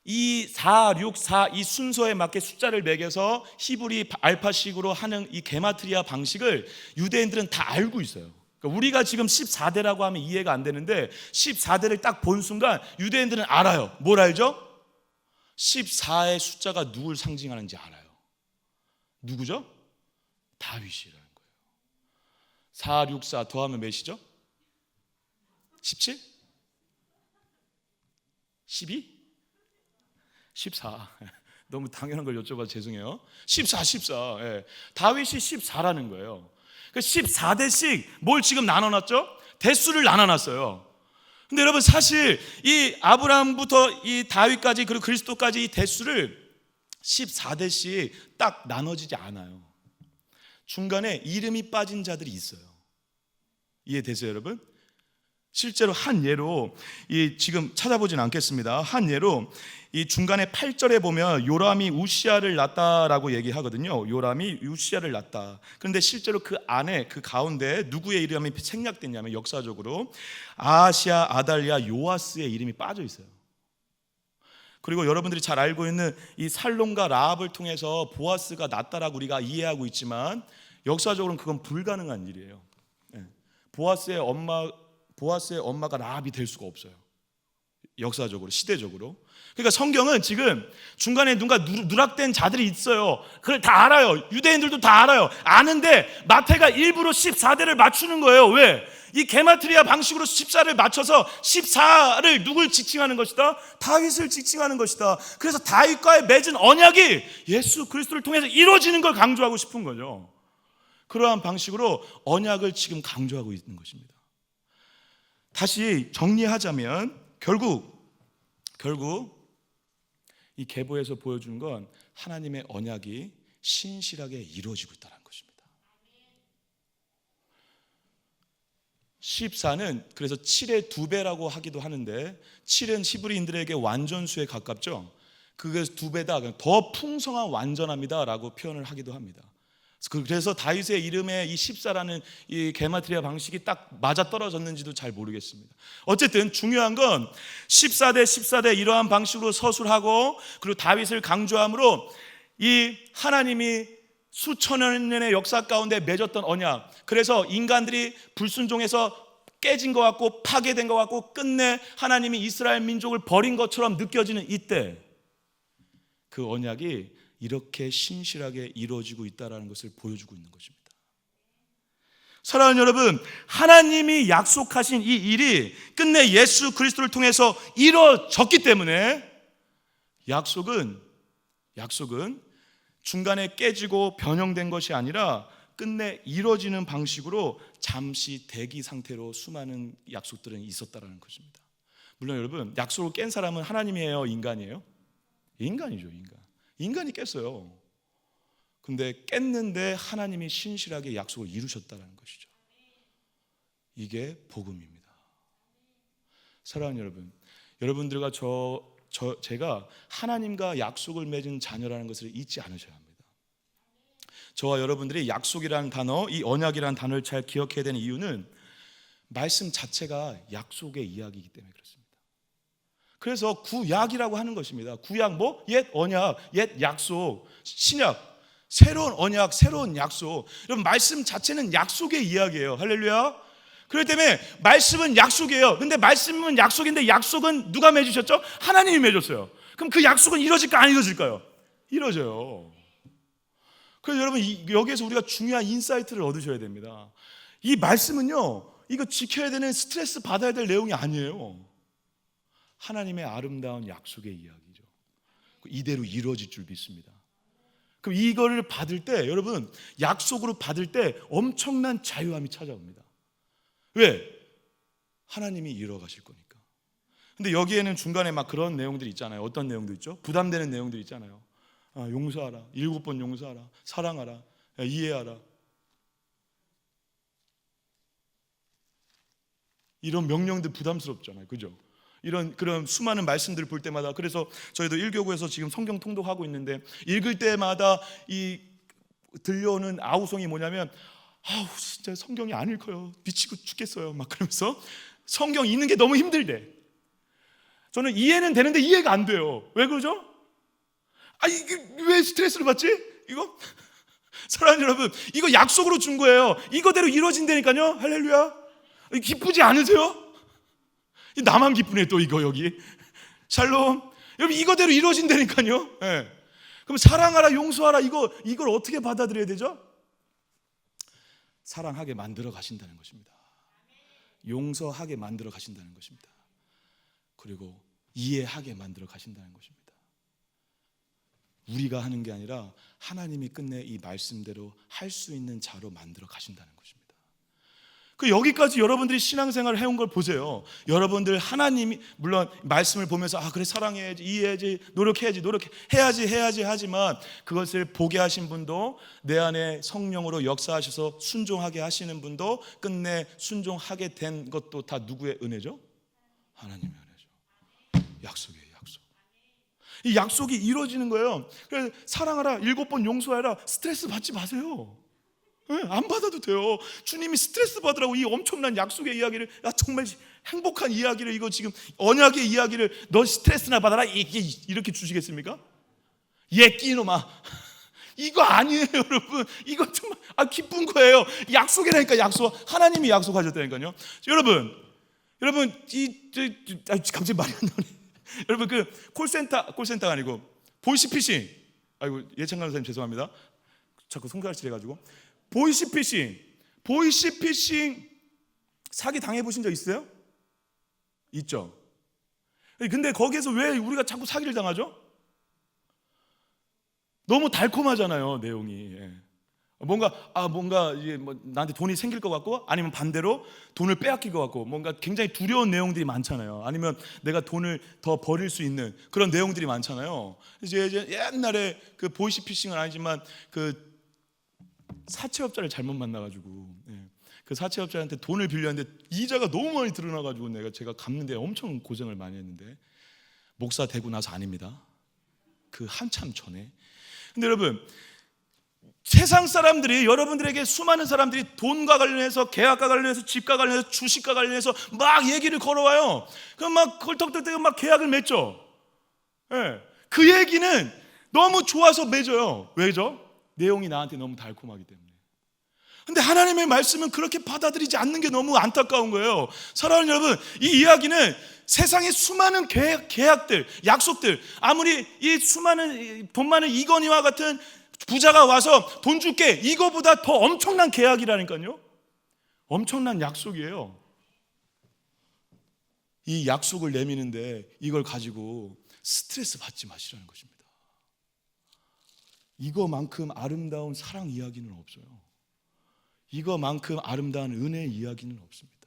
이 4, 6, 4 이 순서에 맞게 숫자를 매겨서 히브리 알파식으로 하는 이 게마트리아 방식을 유대인들은 다 알고 있어요. 그러니까 우리가 지금 14대라고 하면 이해가 안 되는데 14대를 딱 본 순간 유대인들은 알아요. 뭘 알죠? 14의 숫자가 누굴 상징하는지 알아요. 누구죠? 다윗이라는 거예요. 4, 6, 4 더하면 몇이죠? 17? 12? 14. 너무 당연한 걸 여쭤봐서 죄송해요. 14. 예. 다윗이 14라는 거예요. 14대씩 뭘 지금 나눠놨죠? 대수를 나눠놨어요. 근데 여러분, 사실 이 아브라함부터 이 다윗까지 그리고 그리스도까지 이 대수를 14대씩 딱 나눠지지 않아요. 중간에 이름이 빠진 자들이 있어요. 이해되세요, 여러분? 실제로 한 예로, 지금 찾아보진 않겠습니다. 한 예로 이 중간에 8절에 보면 요람이 우시아를 낳았다라고 얘기하거든요. 요람이 우시아를 낳았다. 그런데 실제로 그 안에, 그 가운데 누구의 이름이 생략됐냐면 역사적으로 아하시아, 아달리아, 요아스의 이름이 빠져 있어요. 그리고 여러분들이 잘 알고 있는 이 살롬과 라합을 통해서 보아스가 낳았다라고 우리가 이해하고 있지만 역사적으로는 그건 불가능한 일이에요. 보아스의 엄마가 라합이 될 수가 없어요. 역사적으로, 시대적으로. 그러니까 성경은 지금 중간에 누가 누락된 자들이 있어요. 그걸 다 알아요. 유대인들도 다 알아요. 아는데 마태가 일부러 14대를 맞추는 거예요. 왜? 이 게마트리아 방식으로 14를 맞춰서 14를 누굴 지칭하는 것이다? 다윗을 지칭하는 것이다. 그래서 다윗과의 맺은 언약이 예수 그리스도를 통해서 이루어지는 걸 강조하고 싶은 거죠. 그러한 방식으로 언약을 지금 강조하고 있는 것입니다. 다시 정리하자면 결국 이 계보에서 보여주는 건 하나님의 언약이 신실하게 이루어지고 있다는 것입니다. 14는 그래서 7의 2배라고 하기도 하는데, 7은 히브리인들에게 완전수에 가깝죠. 그게 2배다, 더 풍성한 완전함이다라고 표현을 하기도 합니다. 그래서 다윗의 이름에 이 14라는 이 게마트리아 방식이 딱 맞아 떨어졌는지도 잘 모르겠습니다. 어쨌든 중요한 건 14대 이러한 방식으로 서술하고 그리고 다윗을 강조함으로 이 하나님이 수천 년의 역사 가운데 맺었던 언약, 그래서 인간들이 불순종해서 깨진 것 같고 파괴된 것 같고 끝내 하나님이 이스라엘 민족을 버린 것처럼 느껴지는 이때 그 언약이 이렇게 신실하게 이루어지고 있다는 것을 보여주고 있는 것입니다. 사랑하는 여러분, 하나님이 약속하신 이 일이 끝내 예수 그리스도를 통해서 이루어졌기 때문에 약속은 중간에 깨지고 변형된 것이 아니라 끝내 이루어지는 방식으로 잠시 대기 상태로 수많은 약속들은 있었다라는 것입니다. 물론 여러분, 약속을 깬 사람은 하나님이에요, 인간이에요? 인간이죠, 인간. 인간이 깼어요. 근데 깼는데 하나님이 신실하게 약속을 이루셨다는 것이죠. 이게 복음입니다. 사랑하는 여러분, 여러분들과 제가 하나님과 약속을 맺은 자녀라는 것을 잊지 않으셔야 합니다. 저와 여러분들이 약속이라는 단어, 이 언약이라는 단어를 잘 기억해야 되는 이유는 말씀 자체가 약속의 이야기이기 때문에 그렇습니다. 그래서 구약이라고 하는 것입니다. 구약 뭐? 옛 언약, 옛 약속, 신약, 새로운 언약, 새로운 약속. 여러분, 말씀 자체는 약속의 이야기예요. 할렐루야. 그렇기 때문에 말씀은 약속이에요. 근데 말씀은 약속인데 약속은 누가 맺으셨죠? 하나님이 맺었어요. 그럼 그 약속은 이루어질까 안 이루어질까요? 이루어져요. 그래서 여러분, 여기에서 우리가 중요한 인사이트를 얻으셔야 됩니다. 이 말씀은요, 이거 지켜야 되는, 스트레스 받아야 될 내용이 아니에요. 하나님의 아름다운 약속의 이야기죠. 이대로 이루어질 줄 믿습니다. 그럼 이거를 받을 때, 여러분, 약속으로 받을 때 엄청난 자유함이 찾아옵니다. 왜? 하나님이 이루어가실 거니까. 근데 여기에는 중간에 막 그런 내용들이 있잖아요. 어떤 내용도 있죠? 부담되는 내용들이 있잖아요. 용서하라, 7번 용서하라, 사랑하라, 이해하라. 이런 명령들 부담스럽잖아요, 그죠? 그런 수많은 말씀들을 볼 때마다, 그래서 저희도 1교구에서 지금 성경 통독하고 있는데 읽을 때마다 이 들려오는 아우성이 뭐냐면, 아우 진짜 성경이 안 읽혀요, 미치고 죽겠어요, 막 그러면서 성경 읽는 게 너무 힘들대. 저는 이해는 되는데 이해가 안 돼요. 왜 그러죠? 이게 왜 스트레스를 받지? 이거 사랑하는 여러분, 이거 약속으로 준 거예요. 이거대로 이루어진다니까요. 할렐루야. 기쁘지 않으세요? 나만 기쁘네 또 이거 여기. 샬롬. 여러분, 이거대로 이루어진다니까요. 네. 그럼 사랑하라, 용서하라, 이걸 어떻게 받아들여야 되죠? 사랑하게 만들어 가신다는 것입니다. 용서하게 만들어 가신다는 것입니다. 그리고 이해하게 만들어 가신다는 것입니다. 우리가 하는 게 아니라 하나님이 끝내 이 말씀대로 할 수 있는 자로 만들어 가신다는 것입니다. 여기까지 여러분들이 신앙생활을 해온 걸 보세요. 여러분들 하나님이 물론 말씀을 보면서 그래, 사랑해야지, 이해해야지, 노력해야지 하지만 그것을 보게 하신 분도, 내 안에 성령으로 역사하셔서 순종하게 하시는 분도, 끝내 순종하게 된 것도 다 누구의 은혜죠? 하나님의 은혜죠. 약속이에요, 약속. 이 약속이 이루어지는 거예요. 그래서 사랑하라, 7번 용서하라, 스트레스 받지 마세요. 안 받아도 돼요. 주님이 스트레스 받으라고 이 엄청난 약속의 이야기를, 정말 행복한 이야기를, 이거 지금 언약의 이야기를 너 스트레스나 받아라 이렇게 주시겠습니까? 끼놈아. 이거 아니에요, 여러분. 이거 정말 기쁜 거예요. 약속이라니까, 약속. 하나님이 약속하셨다니까요. 여러분 갑자기 말이 안 나오네. 여러분, 콜센터가 아니고 보이스피싱. 예찬 간호사님 죄송합니다. 자꾸 손가락질 해가지고. 보이스피싱 사기 당해보신 적 있어요? 있죠. 근데 거기에서 왜 우리가 자꾸 사기를 당하죠? 너무 달콤하잖아요, 내용이. 뭔가 이게 나한테 돈이 생길 것 같고, 아니면 반대로 돈을 빼앗길 것 같고, 뭔가 굉장히 두려운 내용들이 많잖아요. 아니면 내가 돈을 더 버릴 수 있는 그런 내용들이 많잖아요. 이제 옛날에 그 보이스피싱은 아니지만 그 사채업자를 잘못 만나가지고, 그 사채업자한테 돈을 빌렸는데 이자가 너무 많이 드러나가지고 제가 갚는데 엄청 고생을 많이 했는데, 목사 되고 나서 아닙니다. 그 한참 전에. 근데 여러분, 세상 사람들이, 여러분들에게 수많은 사람들이 돈과 관련해서, 계약과 관련해서, 집과 관련해서, 주식과 관련해서 막 얘기를 걸어와요. 그럼 막 헐떡덜떡 막 계약을 맺죠. 그 얘기는 너무 좋아서 맺어요. 왜죠? 내용이 나한테 너무 달콤하기 때문에. 근데 하나님의 말씀은 그렇게 받아들이지 않는 게 너무 안타까운 거예요. 사랑하는 여러분, 이 이야기는 세상의 수많은 계약들, 약속들, 아무리 이 수많은 돈 많은 이건희와 같은 부자가 와서 돈 줄게, 이거보다 더 엄청난 계약이라니까요. 엄청난 약속이에요. 이 약속을 내미는데 이걸 가지고 스트레스 받지 마시라는 것입니다. 이거만큼 아름다운 사랑 이야기는 없어요. 이거만큼 아름다운 은혜 이야기는 없습니다.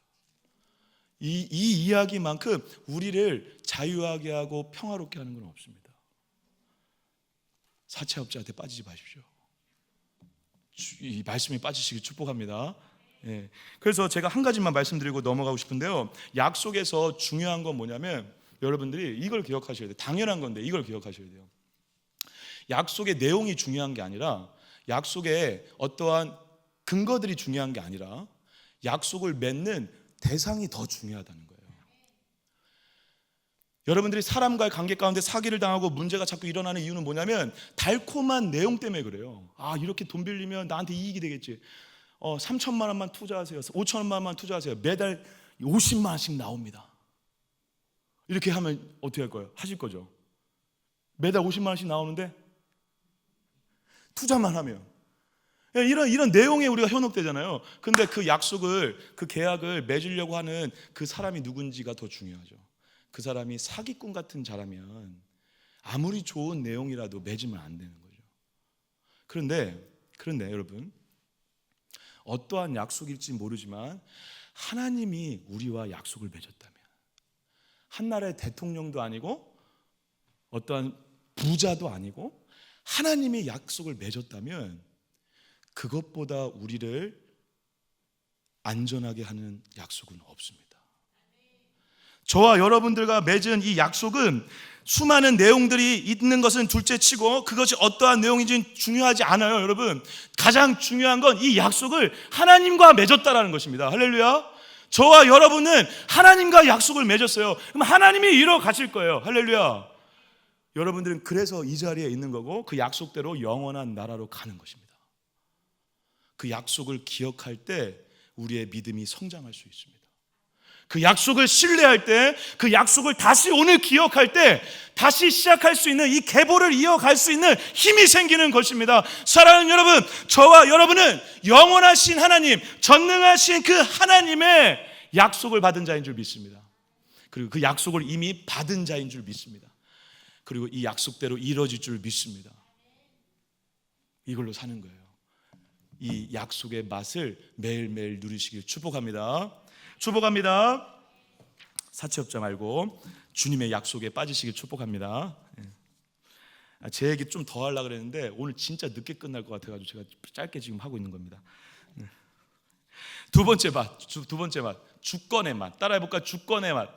이 이야기만큼 우리를 자유하게 하고 평화롭게 하는 건 없습니다. 사채업자한테 빠지지 마십시오. 이 말씀에 빠지시길 축복합니다. 예. 그래서 제가 한 가지만 말씀드리고 넘어가고 싶은데요, 약속에서 중요한 건 뭐냐면 여러분들이 이걸 기억하셔야 돼요. 당연한 건데 이걸 기억하셔야 돼요. 약속의 내용이 중요한 게 아니라, 약속의 어떠한 근거들이 중요한 게 아니라 약속을 맺는 대상이 더 중요하다는 거예요. 여러분들이 사람과의 관계 가운데 사기를 당하고 문제가 자꾸 일어나는 이유는 뭐냐면 달콤한 내용 때문에 그래요. 아, 이렇게 돈 빌리면 나한테 이익이 되겠지. 3천만 원만 투자하세요. 5천만 원만 투자하세요. 매달 50만 원씩 나옵니다. 이렇게 하면 어떻게 할 거예요? 하실 거죠. 매달 50만 원씩 나오는데 투자만 하면 이런 내용에 우리가 현혹되잖아요. 근데 그 약속을, 그 계약을 맺으려고 하는 그 사람이 누군지가 더 중요하죠. 그 사람이 사기꾼 같은 자라면 아무리 좋은 내용이라도 맺으면 안 되는 거죠. 그런데 여러분, 어떠한 약속일지 모르지만 하나님이 우리와 약속을 맺었다면, 한 나라의 대통령도 아니고 어떠한 부자도 아니고 하나님이 약속을 맺었다면 그것보다 우리를 안전하게 하는 약속은 없습니다. 저와 여러분들과 맺은 이 약속은 수많은 내용들이 있는 것은 둘째치고 그것이 어떠한 내용인지는 중요하지 않아요. 여러분, 가장 중요한 건 이 약속을 하나님과 맺었다라는 것입니다. 할렐루야. 저와 여러분은 하나님과 약속을 맺었어요. 그럼 하나님이 이뤄 가실 거예요. 할렐루야. 여러분들은 그래서 이 자리에 있는 거고 그 약속대로 영원한 나라로 가는 것입니다. 그 약속을 기억할 때 우리의 믿음이 성장할 수 있습니다. 그 약속을 신뢰할 때, 그 약속을 다시 오늘 기억할 때 다시 시작할 수 있는, 이 계보를 이어갈 수 있는 힘이 생기는 것입니다. 사랑하는 여러분, 저와 여러분은 영원하신 하나님, 전능하신 그 하나님의 약속을 받은 자인 줄 믿습니다. 그리고 그 약속을 이미 받은 자인 줄 믿습니다. 그리고 이 약속대로 이루어질 줄 믿습니다. 이걸로 사는 거예요. 이 약속의 맛을 매일매일 누리시길 축복합니다. 축복합니다. 사채업자 말고 주님의 약속에 빠지시길 축복합니다. 제 얘기 좀 더 하려고 그랬는데 오늘 진짜 늦게 끝날 것 같아가지고 제가 짧게 지금 하고 있는 겁니다. 두 번째 맛, 주권의 맛. 따라해볼까? 주권의 맛.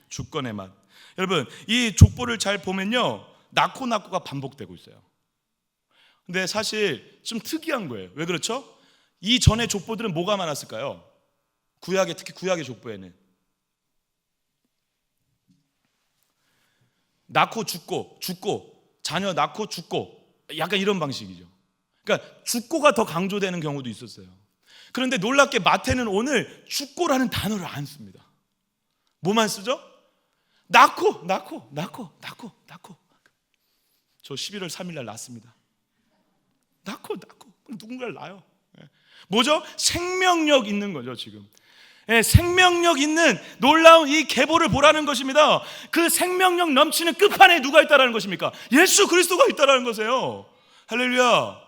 주권의 맛. 여러분, 이 족보를 잘 보면요, 낳고가 반복되고 있어요. 근데 사실 좀 특이한 거예요. 왜 그렇죠? 이 전의 족보들은 뭐가 많았을까요? 구약의, 특히 구약의 족보에는 낳고 죽고, 자녀 낳고 죽고, 약간 이런 방식이죠. 그러니까 죽고가 더 강조되는 경우도 있었어요. 그런데 놀랍게 마태는 오늘 죽고라는 단어를 안 씁니다. 뭐만 쓰죠? 낳고. 저 11월 3일 날 낳습니다. 낳고 누군가를 낳아요. 뭐죠? 생명력 있는 거죠, 지금. 생명력 있는 놀라운 이 계보를 보라는 것입니다. 그 생명력 넘치는 끝판에 누가 있다라는 것입니까? 예수 그리스도가 있다라는 것이에요. 할렐루야.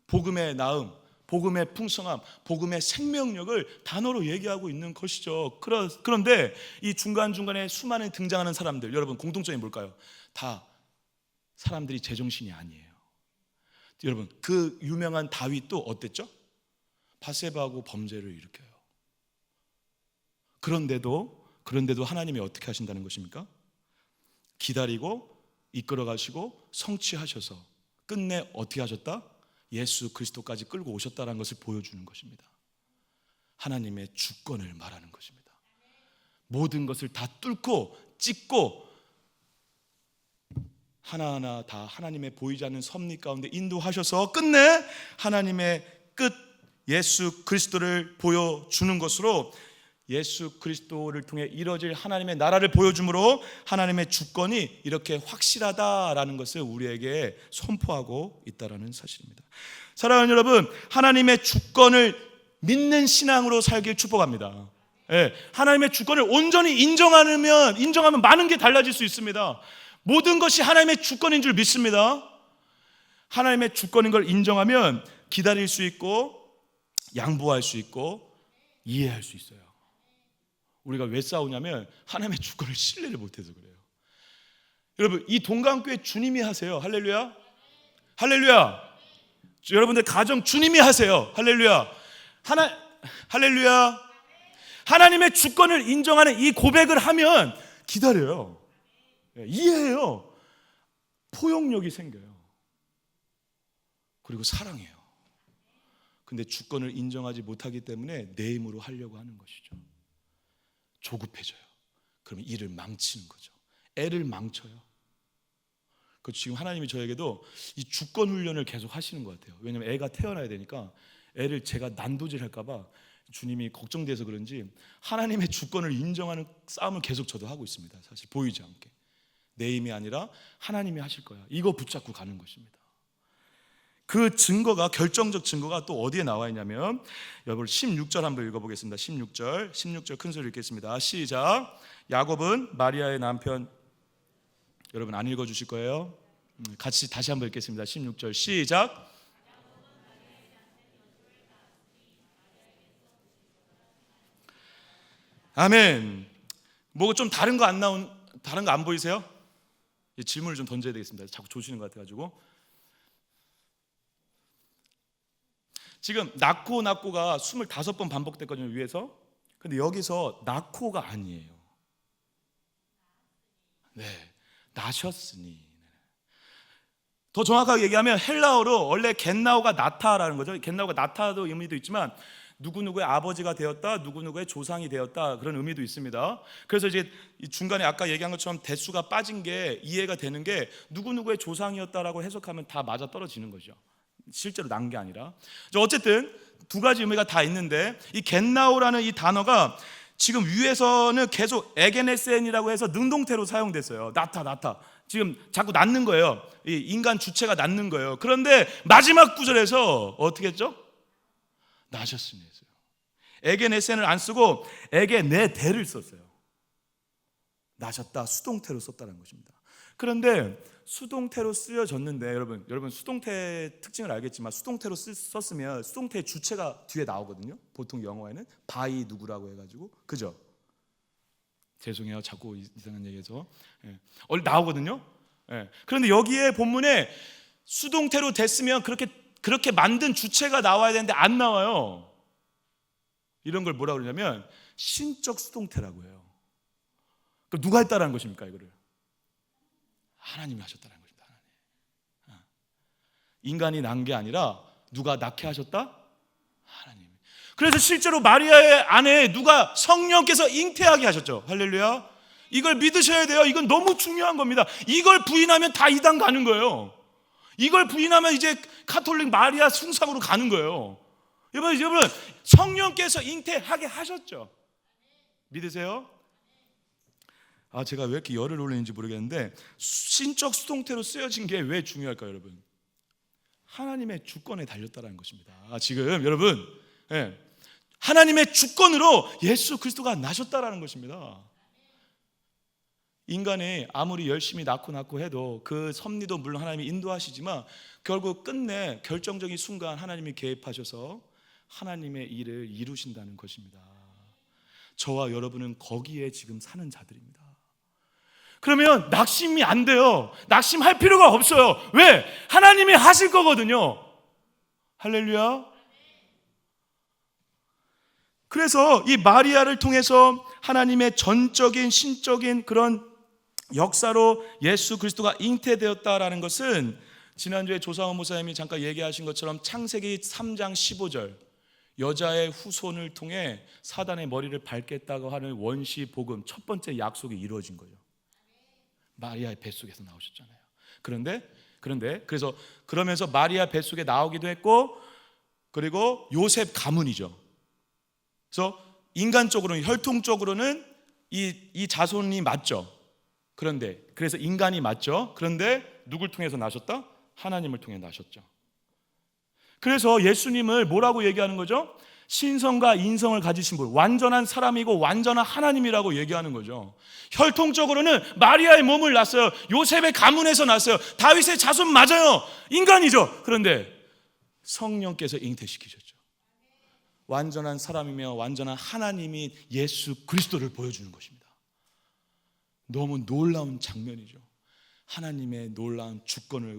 복음의 나음, 복음의 풍성함, 복음의 생명력을 단어로 얘기하고 있는 것이죠. 그런데 이 중간중간에 수많은 등장하는 사람들, 여러분 공통점이 뭘까요? 다 사람들이 제정신이 아니에요. 여러분, 그 유명한 다윗도 어땠죠? 바세바하고 범죄를 일으켜요. 그런데도 하나님이 어떻게 하신다는 것입니까? 기다리고 이끌어 가시고 성취하셔서 끝내 어떻게 하셨다? 예수 그리스도까지 끌고 오셨다는 것을 보여주는 것입니다. 하나님의 주권을 말하는 것입니다. 모든 것을 다 뚫고 찢고 하나하나 다 하나님의 보이지 않는 섭리 가운데 인도하셔서 끝내 하나님의 끝 예수 그리스도를 보여주는 것으로, 예수 그리스도를 통해 이루어질 하나님의 나라를 보여줌으로 하나님의 주권이 이렇게 확실하다라는 것을 우리에게 선포하고 있다는 사실입니다. 사랑하는 여러분, 하나님의 주권을 믿는 신앙으로 살길 축복합니다. 하나님의 주권을 온전히 인정하면 많은 게 달라질 수 있습니다. 모든 것이 하나님의 주권인 줄 믿습니다. 하나님의 주권인 걸 인정하면 기다릴 수 있고 양보할 수 있고 이해할 수 있어요. 우리가 왜 싸우냐면 하나님의 주권을 신뢰를 못해서 그래요. 여러분, 이 동강교회 주님이 하세요. 할렐루야. 할렐루야. 여러분들 가정 주님이 하세요. 할렐루야. 할렐루야. 하나님의 주권을 인정하는 이 고백을 하면 기다려요. 이해해요. 포용력이 생겨요. 그리고 사랑해요. 근데 주권을 인정하지 못하기 때문에 내 힘으로 하려고 하는 것이죠. 조급해져요. 그러면 일을 망치는 거죠. 애를 망쳐요. 그 지금 하나님이 저에게도 이 주권 훈련을 계속 하시는 것 같아요. 왜냐하면 애가 태어나야 되니까 애를 제가 난도질할까 봐 주님이 걱정돼서 그런지 하나님의 주권을 인정하는 싸움을 계속 저도 하고 있습니다. 사실 보이지 않게. 내 힘이 아니라 하나님이 하실 거야. 이거 붙잡고 가는 것입니다. 그 증거가, 결정적 증거가 또 어디에 나와 있냐면, 여러분 16절 한번 읽어보겠습니다. 16절 큰 소리 읽겠습니다. 시작. 야곱은 마리아의 남편, 여러분 안 읽어주실 거예요? 같이 다시 한번 읽겠습니다. 16절 시작. 아멘. 뭐 좀 다른 거 안 보이세요? 질문을 좀 던져야 되겠습니다. 자꾸 조시는 것 같아가지고. 지금 낳고가 25번 반복됐거든요, 위에서. 근데 여기서 낳고가 아니에요. 네, 나셨으니. 더 정확하게 얘기하면 헬라어로 원래 겟나오가 나타라는 거죠. 겟나오가 나타도 의미도 있지만 누구누구의 아버지가 되었다, 누구누구의 조상이 되었다, 그런 의미도 있습니다. 그래서 이제 중간에 아까 얘기한 것처럼 대수가 빠진 게 이해가 되는 게 누구누구의 조상이었다라고 해석하면 다 맞아 떨어지는 거죠. 실제로 난 게 아니라. 어쨌든 두 가지 의미가 다 있는데, 이 겟나오라는 이 단어가 지금 위에서는 계속 에게네센이라고 해서 능동태로 사용됐어요. 나타. 지금 자꾸 낳는 거예요. 이 인간 주체가 낳는 거예요. 그런데 마지막 구절에서 어떻게 했죠? 나셨으니 했어요. 에게네센을 안 쓰고 에게네데를 썼어요. 나셨다, 수동태로 썼다는 것입니다. 그런데 수동태로 쓰여졌는데, 여러분 수동태 특징을 알겠지만 수동태로 썼으면 수동태의 주체가 뒤에 나오거든요. 보통 영어에는 by 누구라고 해가지고, 그죠? 죄송해요, 자꾸 이상한 얘기해서. 나오거든요. 그런데 여기에 본문에 수동태로 됐으면 그렇게 만든 주체가 나와야 되는데 안 나와요. 이런 걸 뭐라 그러냐면 신적 수동태라고 해요. 그럼 누가 했다라는 것입니까, 이거를? 하나님이 하셨다는 것입니다. 하나님. 인간이 난 게 아니라 누가 낳게 하셨다? 하나님. 그래서 실제로 마리아의 안에 누가 성령께서 잉태하게 하셨죠. 할렐루야. 이걸 믿으셔야 돼요. 이건 너무 중요한 겁니다. 이걸 부인하면 다 이단 가는 거예요. 이걸 부인하면 이제 카톨릭 마리아 숭상으로 가는 거예요. 여러분 성령께서 잉태하게 하셨죠. 믿으세요? 제가 왜 이렇게 열을 올리는지 모르겠는데, 신적 수동태로 쓰여진 게 왜 중요할까요, 여러분? 하나님의 주권에 달렸다는 것입니다. 지금 여러분, 하나님의 주권으로 예수 그리스도가 나셨다라는 것입니다. 인간이 아무리 열심히 낳고 해도 그 섭리도 물론 하나님이 인도하시지만 결국 끝내 결정적인 순간 하나님이 개입하셔서 하나님의 일을 이루신다는 것입니다. 저와 여러분은 거기에 지금 사는 자들입니다. 그러면 낙심이 안 돼요. 낙심할 필요가 없어요. 왜? 하나님이 하실 거거든요. 할렐루야. 그래서 이 마리아를 통해서 하나님의 전적인 신적인 그런 역사로 예수 그리스도가 잉태되었다라는 것은 지난주에 조상원 목사님이 잠깐 얘기하신 것처럼 창세기 3장 15절, 여자의 후손을 통해 사단의 머리를 밟겠다고 하는 원시 복음 첫 번째 약속이 이루어진 거죠. 마리아의 뱃속에서 나오셨잖아요. 그래서 그러면서 마리아 뱃속에 나오기도 했고, 그리고 요셉 가문이죠. 그래서 인간적으로는, 혈통적으로는 이 자손이 맞죠. 그래서 인간이 맞죠. 그런데 누굴 통해서 나셨다? 하나님을 통해 나셨죠. 그래서 예수님을 뭐라고 얘기하는 거죠? 신성과 인성을 가지신 분, 완전한 사람이고 완전한 하나님이라고 얘기하는 거죠. 혈통적으로는 마리아의 몸을 낳았어요. 요셉의 가문에서 낳았어요. 다윗의 자손 맞아요. 인간이죠. 그런데 성령께서 잉태시키셨죠. 완전한 사람이며 완전한 하나님인 예수 그리스도를 보여주는 것입니다. 너무 놀라운 장면이죠. 하나님의 놀라운 주권을,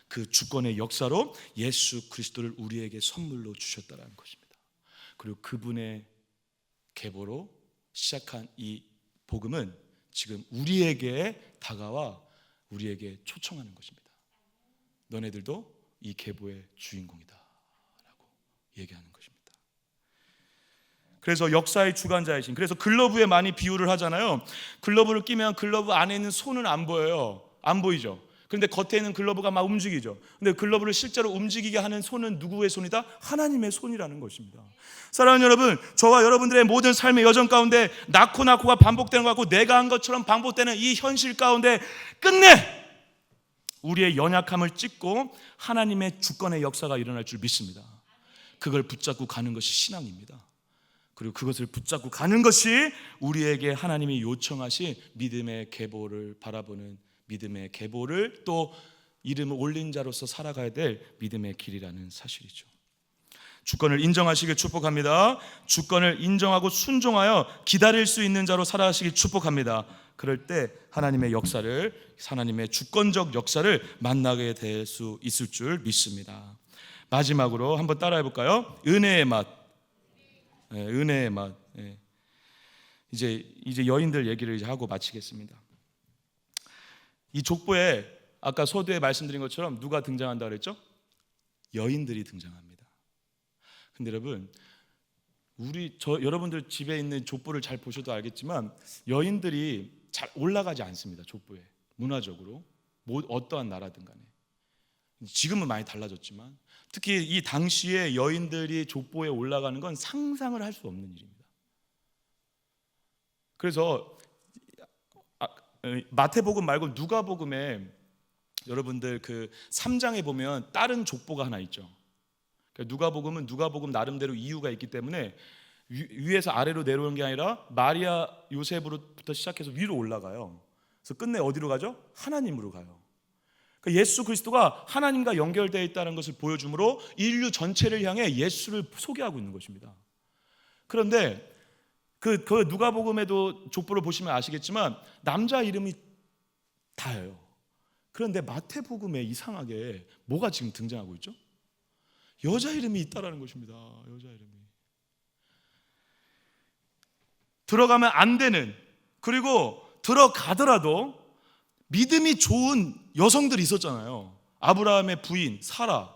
그 주권의 역사로 예수 그리스도를 우리에게 선물로 주셨다는 것입니다. 그리고 그분의 계보로 시작한 이 복음은 지금 우리에게 다가와 우리에게 초청하는 것입니다. 너네들도 이 계보의 주인공이다 라고 얘기하는 것입니다. 그래서 역사의 주관자이신, 그래서 글러브에 많이 비유를 하잖아요. 글러브를 끼면 글러브 안에 있는 손은 안 보여요. 안 보이죠. 그런데 겉에 있는 글러브가 막 움직이죠. 근데 글러브를 실제로 움직이게 하는 손은 누구의 손이다? 하나님의 손이라는 것입니다. 사랑하는 여러분, 저와 여러분들의 모든 삶의 여정 가운데 낳고가 반복되는 것 같고 내가 한 것처럼 반복되는 이 현실 가운데 끝내 우리의 연약함을 찢고 하나님의 주권의 역사가 일어날 줄 믿습니다. 그걸 붙잡고 가는 것이 신앙입니다. 그리고 그것을 붙잡고 가는 것이 우리에게 하나님이 요청하신 믿음의 계보를 바라보는, 믿음의 계보를 또 이름을 올린 자로서 살아가야 될 믿음의 길이라는 사실이죠. 주권을 인정하시길 축복합니다. 주권을 인정하고 순종하여 기다릴 수 있는 자로 살아가시길 축복합니다. 그럴 때 하나님의 역사를, 하나님의 주권적 역사를 만나게 될 수 있을 줄 믿습니다. 마지막으로 한번 따라해 볼까요? 은혜의 맛. 네, 은혜의 맛. 네. 이제 여인들 얘기를 이제 하고 마치겠습니다. 이 족보에 아까 서두에 말씀드린 것처럼 누가 등장한다 그랬죠? 여인들이 등장합니다. 근데 여러분, 여러분들 집에 있는 족보를 잘 보셔도 알겠지만 여인들이 잘 올라가지 않습니다. 족보에 문화적으로 어떠한 나라든 간에. 지금은 많이 달라졌지만 특히 이 당시에 여인들이 족보에 올라가는 건 상상을 할 수 없는 일입니다. 그래서 마태복음 말고 누가복음에 여러분들 그 3장에 보면 다른 족보가 하나 있죠. 누가복음은 누가복음 나름대로 이유가 있기 때문에 위에서 아래로 내려오는 게 아니라 마리아 요셉으로부터 시작해서 위로 올라가요. 그래서 끝내 어디로 가죠? 하나님으로 가요. 그러니까 예수 그리스도가 하나님과 연결되어 있다는 것을 보여주므로 인류 전체를 향해 예수를 소개하고 있는 것입니다. 그런데 그 누가복음에도 족보를 보시면 아시겠지만 남자 이름이 다예요. 그런데 마태복음에 이상하게 뭐가 지금 등장하고 있죠? 여자 이름이 있다라는 것입니다. 여자 이름이. 들어가면 안 되는, 그리고 들어가더라도 믿음이 좋은 여성들이 있었잖아요. 아브라함의 부인 사라,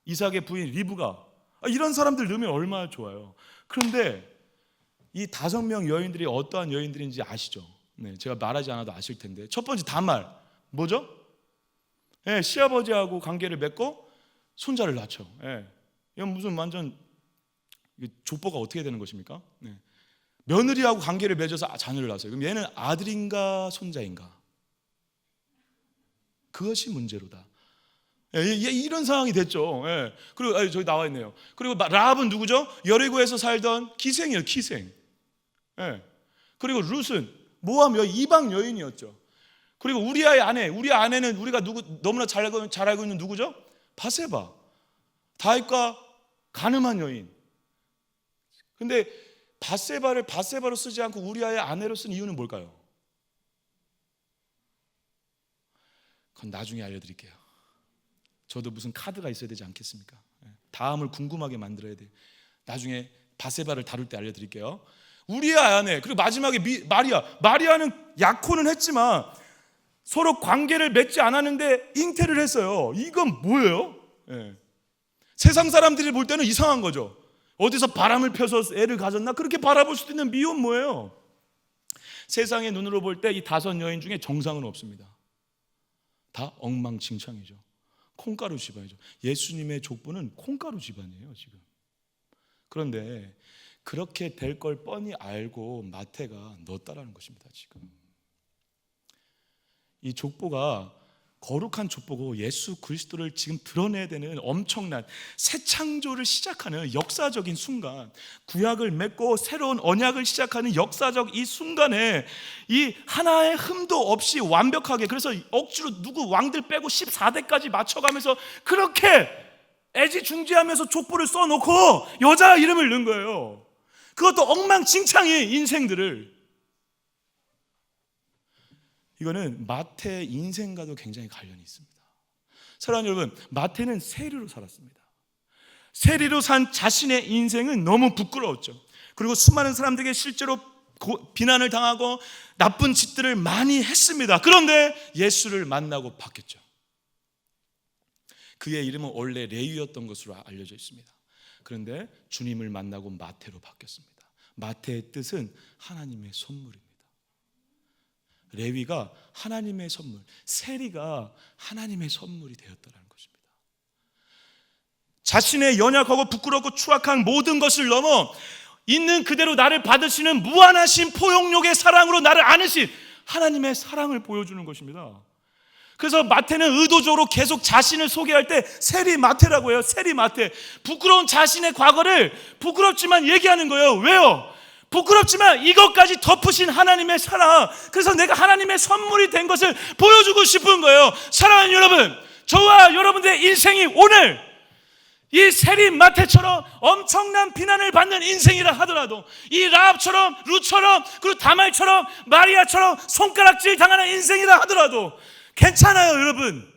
이삭의 부인 리브가, 이런 사람들 넣으면 얼마나 좋아요. 그런데 이 5명 여인들이 어떠한 여인들인지 아시죠? 네, 제가 말하지 않아도 아실 텐데 첫 번째 다말, 뭐죠? 네, 시아버지하고 관계를 맺고 손자를 낳죠. 네, 이건 무슨 완전 족보가 어떻게 되는 것입니까? 네. 며느리하고 관계를 맺어서 자녀를 낳았어요. 그럼 얘는 아들인가 손자인가? 그것이 문제로다. 이런 상황이 됐죠. 그리고 저기 나와 있네요. 그리고 라합은 누구죠? 여리고에서 살던 기생이에요. 기생. 그리고 룻은 모함 이방 여인이었죠. 그리고 우리 아내는 우리가 너무나 잘 알고 있는 누구죠? 바세바. 다윗과 가늠한 여인. 근데 바세바를 바세바로 쓰지 않고 우리아의 아내로 쓴 이유는 뭘까요? 그건 나중에 알려드릴게요. 저도 무슨 카드가 있어야 되지 않겠습니까? 다음을 궁금하게 만들어야 돼요. 나중에 바세바를 다룰 때 알려드릴게요. 우리아의 아내, 그리고 마지막에 마리아는 약혼은 했지만 서로 관계를 맺지 않았는데 잉태를 했어요. 이건 뭐예요? 세상 사람들이 볼 때는 이상한 거죠. 어디서 바람을 펴서 애를 가졌나? 그렇게 바라볼 수도 있는 미혼 뭐예요? 세상의 눈으로 볼 때 이 5 여인 중에 정상은 없습니다. 다 엉망진창이죠. 콩가루 집안이죠. 예수님의 족보는 콩가루 집안이에요 지금. 그런데 그렇게 될 걸 뻔히 알고 마태가 넣었다라는 것입니다. 지금 이 족보가 거룩한 족보고 예수 그리스도를 지금 드러내야 되는 엄청난 새 창조를 시작하는 역사적인 순간, 구약을 맺고 새로운 언약을 시작하는 역사적 이 순간에 이 하나의 흠도 없이 완벽하게, 그래서 억지로 누구 왕들 빼고 14대까지 맞춰가면서 그렇게 애지중지하면서 족보를 써놓고 여자 이름을 넣은 거예요. 그것도 엉망진창의 인생들을. 이거는 마태의 인생과도 굉장히 관련이 있습니다. 사랑하는 여러분, 마태는 세리로 살았습니다. 세리로 산 자신의 인생은 너무 부끄러웠죠. 그리고 수많은 사람들에게 실제로 비난을 당하고 나쁜 짓들을 많이 했습니다. 그런데 예수를 만나고 바뀌었죠. 그의 이름은 원래 레위였던 것으로 알려져 있습니다. 그런데 주님을 만나고 마태로 바뀌었습니다. 마태의 뜻은 하나님의 선물입니다. 레위가 하나님의 선물, 세리가 하나님의 선물이 되었다는 것입니다. 자신의 연약하고 부끄럽고 추악한 모든 것을 넘어 있는 그대로 나를 받으시는 무한하신 포용력의 사랑으로 나를 안으신 하나님의 사랑을 보여주는 것입니다. 그래서 마태는 의도적으로 계속 자신을 소개할 때 세리 마태라고 해요. 세리 마태. 부끄러운 자신의 과거를 부끄럽지만 얘기하는 거예요. 왜요? 부끄럽지만 이것까지 덮으신 하나님의 사랑, 그래서 내가 하나님의 선물이 된 것을 보여주고 싶은 거예요. 사랑하는 여러분, 저와 여러분들의 인생이 오늘 이 세리 마태처럼 엄청난 비난을 받는 인생이라 하더라도, 이 라합처럼, 룻처럼, 그리고 다말처럼, 마리아처럼 손가락질 당하는 인생이라 하더라도 괜찮아요. 여러분,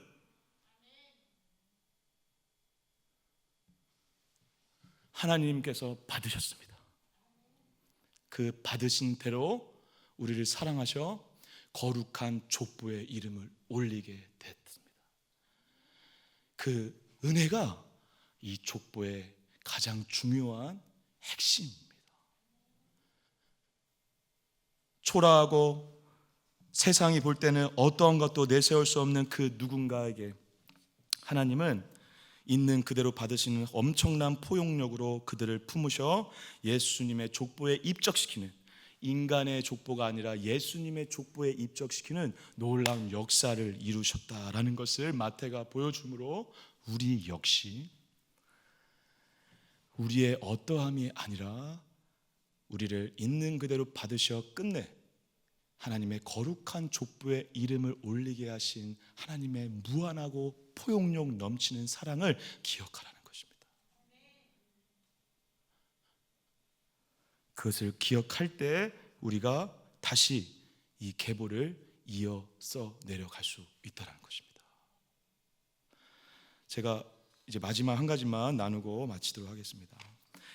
하나님께서 받으셨습니다. 그 받으신 대로 우리를 사랑하셔 거룩한 족보의 이름을 올리게 됐습니다. 그 은혜가 이 족보의 가장 중요한 핵심입니다. 초라하고 세상이 볼 때는 어떤 것도 내세울 수 없는 그 누군가에게 하나님은 있는 그대로 받으시는 엄청난 포용력으로 그들을 품으셔 예수님의 족보에 입적시키는, 인간의 족보가 아니라 예수님의 족보에 입적시키는 놀라운 역사를 이루셨다라는 것을 마태가 보여주므로 우리 역시 우리의 어떠함이 아니라 우리를 있는 그대로 받으셔 끝내 하나님의 거룩한 족보의 이름을 올리게 하신 하나님의 무한하고 포용력 넘치는 사랑을 기억하라는 것입니다. 그것을 기억할 때 우리가 다시 이 계보를 이어서 내려갈 수 있다는 것입니다. 제가 이제 마지막 한 가지만 나누고 마치도록 하겠습니다.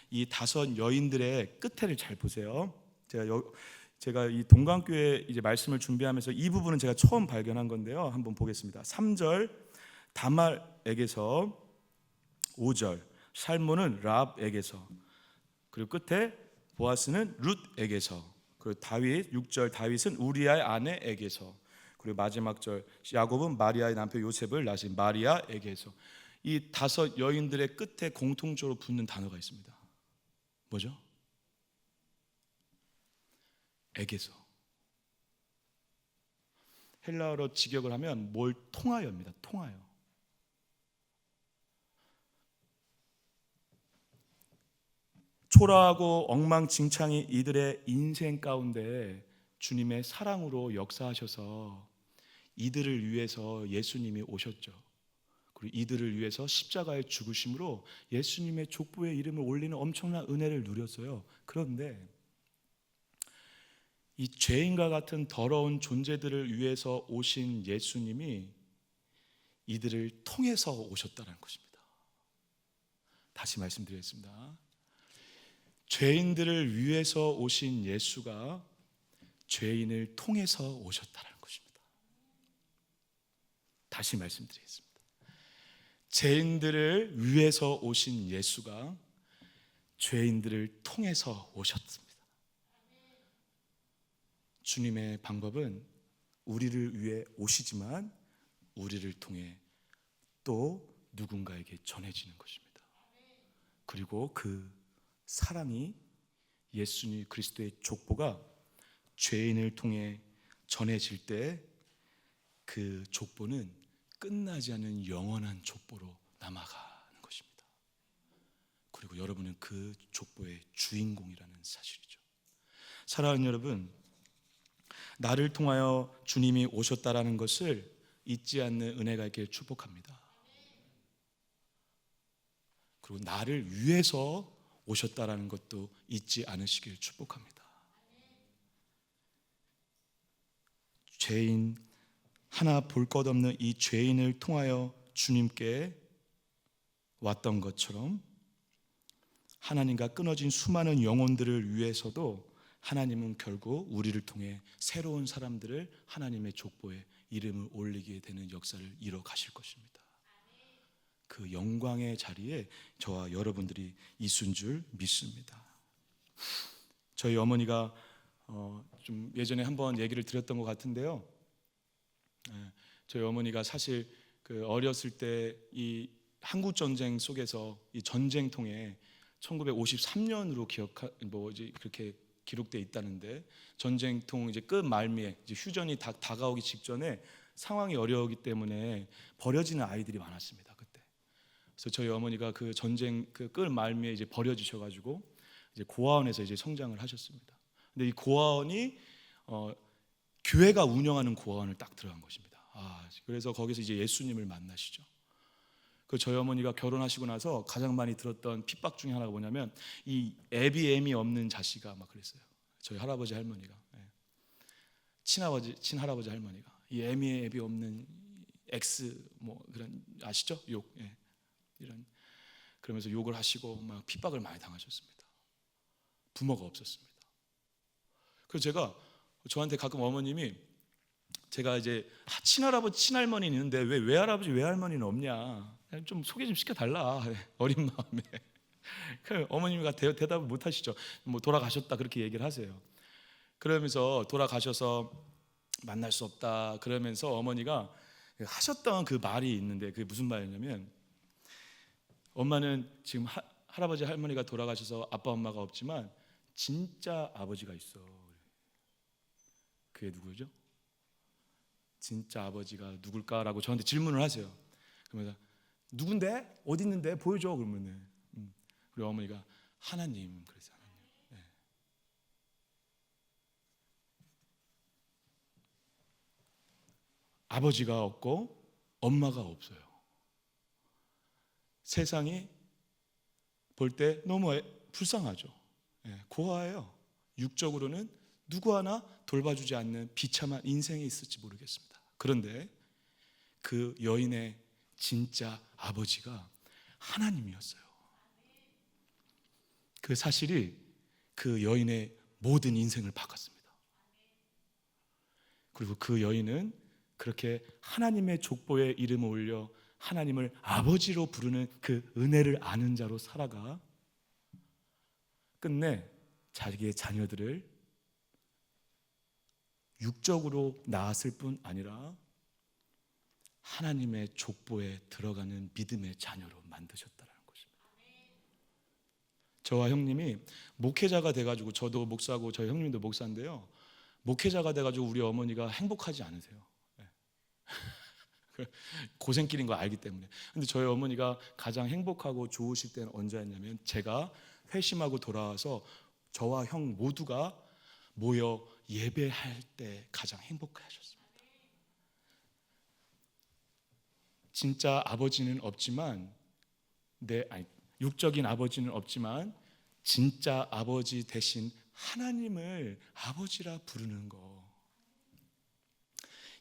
이 5 여인들의 끝에를 잘 보세요. 제가 이 동강교회 이제 말씀을 준비하면서 이 부분은 제가 처음 발견한 건데요. 한번 보겠습니다. 3절 다말에게서, 5절 살몬은 라합에게서, 그리고 끝에 보아스는 룻에게서, 그리고 다윗 6절 다윗은 우리아의 아내에게서, 그리고 마지막 절 야곱은 마리아의 남편 요셉을 낳으신 마리아에게서. 이 5 여인들의 끝에 공통적으로 붙는 단어가 있습니다. 뭐죠? 에게서. 헬라어로 직역을 하면 뭘 통하여입니다. 통하여. 초라하고 엉망진창이 이들의 인생 가운데 주님의 사랑으로 역사하셔서 이들을 위해서 예수님이 오셨죠. 그리고 이들을 위해서 십자가의 죽으심으로 예수님의 족보의 이름을 올리는 엄청난 은혜를 누렸어요. 그런데 이 죄인과 같은 더러운 존재들을 위해서 오신 예수님이 이들을 통해서 오셨다는 것입니다. 다시 말씀드리겠습니다. 죄인들을 위해서 오신 예수가 죄인을 통해서 오셨다는 것입니다. 다시 말씀드리겠습니다. 죄인들을 위해서 오신 예수가 죄인들을 통해서 오셨습니다. 주님의 방법은 우리를 위해 오시지만 우리를 통해 또 누군가에게 전해지는 것입니다. 그리고 그 사랑이 예수님 그리스도의 족보가 죄인을 통해 전해질 때 그 족보는 끝나지 않는 영원한 족보로 남아가는 것입니다. 그리고 여러분은 그 족보의 주인공이라는 사실이죠. 사랑하는 여러분, 나를 통하여 주님이 오셨다라는 것을 잊지 않는 은혜가 있기를 축복합니다. 그리고 나를 위해서 오셨다라는 것도 잊지 않으시길 축복합니다. 죄인 하나 볼 것 없는 이 죄인을 통하여 주님께 왔던 것처럼 하나님과 끊어진 수많은 영혼들을 위해서도 하나님은 결국 우리를 통해 새로운 사람들을 하나님의 족보에 이름을 올리게 되는 역사를 이뤄 가실 것입니다. 그 영광의 자리에 저와 여러분들이 있은 줄 믿습니다. 저희 어머니가 좀 예전에 한번 얘기를 드렸던 것 같은데요. 저희 어머니가 사실 그 어렸을 때 이 한국 전쟁 속에서 이 전쟁통에 1953년으로 이제 그렇게 기록돼 있다는데, 전쟁통 이제 끝 말미에 이제 휴전이 다가오기 직전에 상황이 어려우기 때문에 버려지는 아이들이 많았습니다, 그때. 그래서 저희 어머니가 그 전쟁 그 끝 말미에 이제 버려지셔가지고 이제 고아원에서 이제 성장을 하셨습니다. 근데 이 고아원이 교회가 운영하는 고아원을 딱 들어간 것입니다. 그래서 거기서 이제 예수님을 만나시죠. 그 저희 어머니가 결혼하시고 나서 가장 많이 들었던 핍박 중에 하나가 뭐냐면 이 애비 없는 자식아 막 그랬어요. 저희 할아버지 할머니가, 친할아버지 할머니가 이 애비 없는 X 뭐 그런 아시죠? 욕, 이런 그러면서 욕을 하시고 막 핍박을 많이 당하셨습니다. 부모가 없었습니다. 그래서 제가 저한테 가끔 어머님이 제가 이제 친할아버지 친할머니는 있는데 왜 외할아버지 외할머니는 없냐, 좀 소개 좀 시켜달라, 어린 마음에. 어머님이 대답을 못 하시죠. 뭐 돌아가셨다 그렇게 얘기를 하세요. 그러면서 돌아가셔서 만날 수 없다 그러면서 어머니가 하셨던 그 말이 있는데, 그게 무슨 말이냐면, 엄마는 지금 할아버지 할머니가 돌아가셔서 아빠 엄마가 없지만 진짜 아버지가 있어. 그게 누구죠? 진짜 아버지가 누굴까라고 저한테 질문을 하세요. 그러면서 누군데? 어디 있는데? 보여줘. 그러면 우리 어머니가 하나님, 그래서 하나님. 아버지가 없고 엄마가 없어요. 세상이 볼 때 너무 불쌍하죠. 고아예요. 육적으로는 누구 하나 돌봐주지 않는 비참한 인생에 있을지 모르겠습니다. 그런데 그 여인의 진짜 아버지가 하나님이었어요. 그 사실이 그 여인의 모든 인생을 바꿨습니다. 그리고 그 여인은 그렇게 하나님의 족보에 이름을 올려 하나님을 아버지로 부르는 그 은혜를 아는 자로 살아가 끝내 자기의 자녀들을 육적으로 낳았을 뿐 아니라 하나님의 족보에 들어가는 믿음의 자녀로 만드셨다는 것입니다. 저와 형님이 목회자가 돼가지고, 저도 목사고 저희 형님도 목사인데요, 목회자가 돼가지고 우리 어머니가 행복하지 않으세요. 고생길인 거 알기 때문에. 근데 저희 어머니가 가장 행복하고 좋으실 때는 언제였냐면, 제가 회심하고 돌아와서 저와 형 모두가 모여 예배할 때 가장 행복해 하셨습니다. 진짜 아버지는 없지만, 육적인 아버지는 없지만 진짜 아버지 대신 하나님을 아버지라 부르는 거,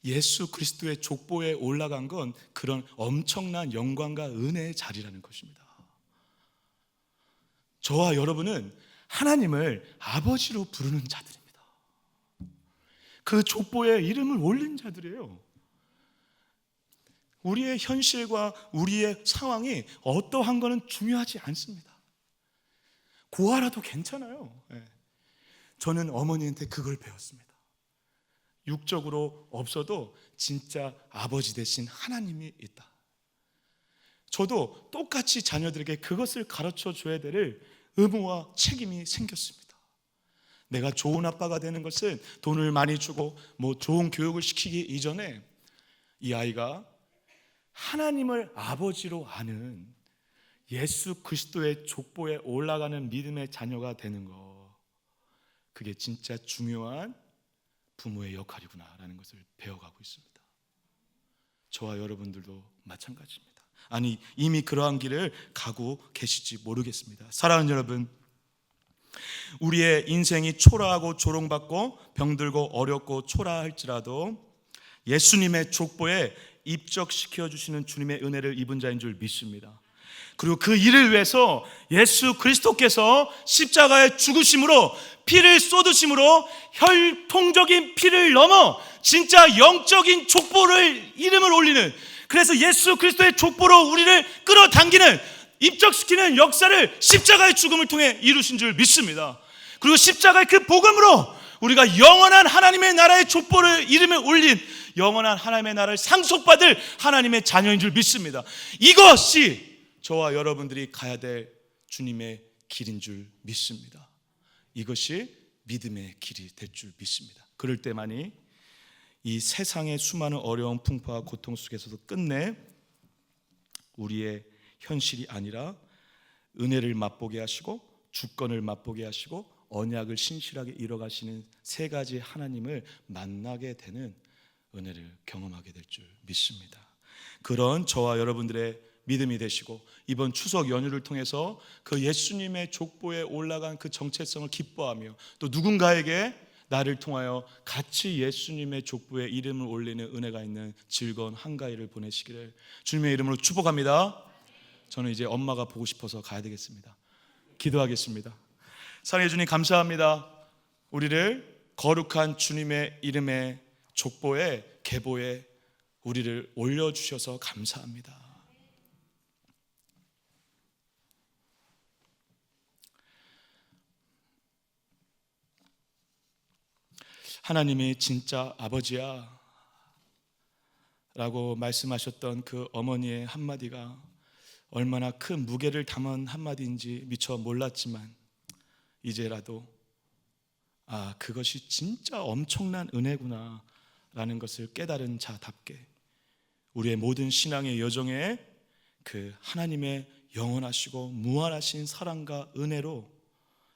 예수 그리스도의 족보에 올라간 건 그런 엄청난 영광과 은혜의 자리라는 것입니다. 저와 여러분은 하나님을 아버지로 부르는 자들입니다. 그 족보에 이름을 올린 자들이에요. 우리의 현실과 우리의 상황이 어떠한 거는 중요하지 않습니다. 고아라도 괜찮아요. 저는 어머니한테 그걸 배웠습니다. 육적으로 없어도 진짜 아버지 대신 하나님이 있다. 저도 똑같이 자녀들에게 그것을 가르쳐 줘야 될 의무와 책임이 생겼습니다. 내가 좋은 아빠가 되는 것은 돈을 많이 주고 뭐 좋은 교육을 시키기 이전에 이 아이가 하나님을 아버지로 아는 예수 그리스도의 족보에 올라가는 믿음의 자녀가 되는 거, 그게 진짜 중요한 부모의 역할이구나라는 것을 배워가고 있습니다. 저와 여러분들도 마찬가지입니다. 아니, 이미 그러한 길을 가고 계실지 모르겠습니다. 사랑하는 여러분, 우리의 인생이 초라하고 조롱받고 병들고 어렵고 초라할지라도 예수님의 족보에 입적시켜 주시는 주님의 은혜를 입은 자인 줄 믿습니다. 그리고 그 일을 위해서 예수 그리스도께서 십자가의 죽으심으로, 피를 쏟으심으로 혈통적인 피를 넘어 진짜 영적인 족보를 이름을 올리는, 그래서 예수 그리스도의 족보로 우리를 끌어당기는, 입적시키는 역사를 십자가의 죽음을 통해 이루신 줄 믿습니다. 그리고 십자가의 그 복음으로 우리가 영원한 하나님의 나라의 족보를 이름을 올린, 영원한 하나님의 나라를 상속받을 하나님의 자녀인 줄 믿습니다. 이것이 저와 여러분들이 가야 될 주님의 길인 줄 믿습니다. 이것이 믿음의 길이 될 줄 믿습니다. 그럴 때만이 이 세상의 수많은 어려운 풍파와 고통 속에서도 끝내 우리의 현실이 아니라 은혜를 맛보게 하시고 주권을 맛보게 하시고 언약을 신실하게 이뤄가시는 세 가지 하나님을 만나게 되는 은혜를 경험하게 될 줄 믿습니다. 그런 저와 여러분들의 믿음이 되시고, 이번 추석 연휴를 통해서 그 예수님의 족보에 올라간 그 정체성을 기뻐하며, 또 누군가에게 나를 통하여 같이 예수님의 족보에 이름을 올리는 은혜가 있는 즐거운 한가위를 보내시기를 주님의 이름으로 축복합니다. 저는 이제 엄마가 보고 싶어서 가야 되겠습니다. 기도하겠습니다. 사랑해 주님, 감사합니다. 우리를 거룩한 주님의 이름의 족보에, 계보에 우리를 올려주셔서 감사합니다. 하나님이 진짜 아버지야 라고 말씀하셨던 그 어머니의 한마디가 얼마나 큰 무게를 담은 한마디인지 미처 몰랐지만, 이제라도 그것이 진짜 엄청난 은혜구나 라는 것을 깨달은 자답게 우리의 모든 신앙의 여정에 그 하나님의 영원하시고 무한하신 사랑과 은혜로,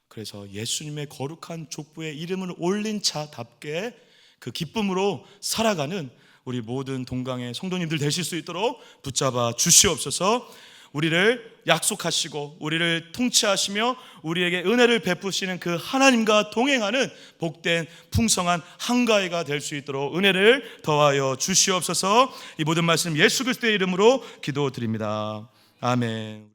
그래서 예수님의 거룩한 족보에 이름을 올린 자답게 그 기쁨으로 살아가는 우리 모든 동강의 성도님들 되실 수 있도록 붙잡아 주시옵소서. 우리를 약속하시고 우리를 통치하시며 우리에게 은혜를 베푸시는 그 하나님과 동행하는 복된 풍성한 한가위가 될 수 있도록 은혜를 더하여 주시옵소서. 이 모든 말씀 예수 그리스도의 이름으로 기도드립니다. 아멘.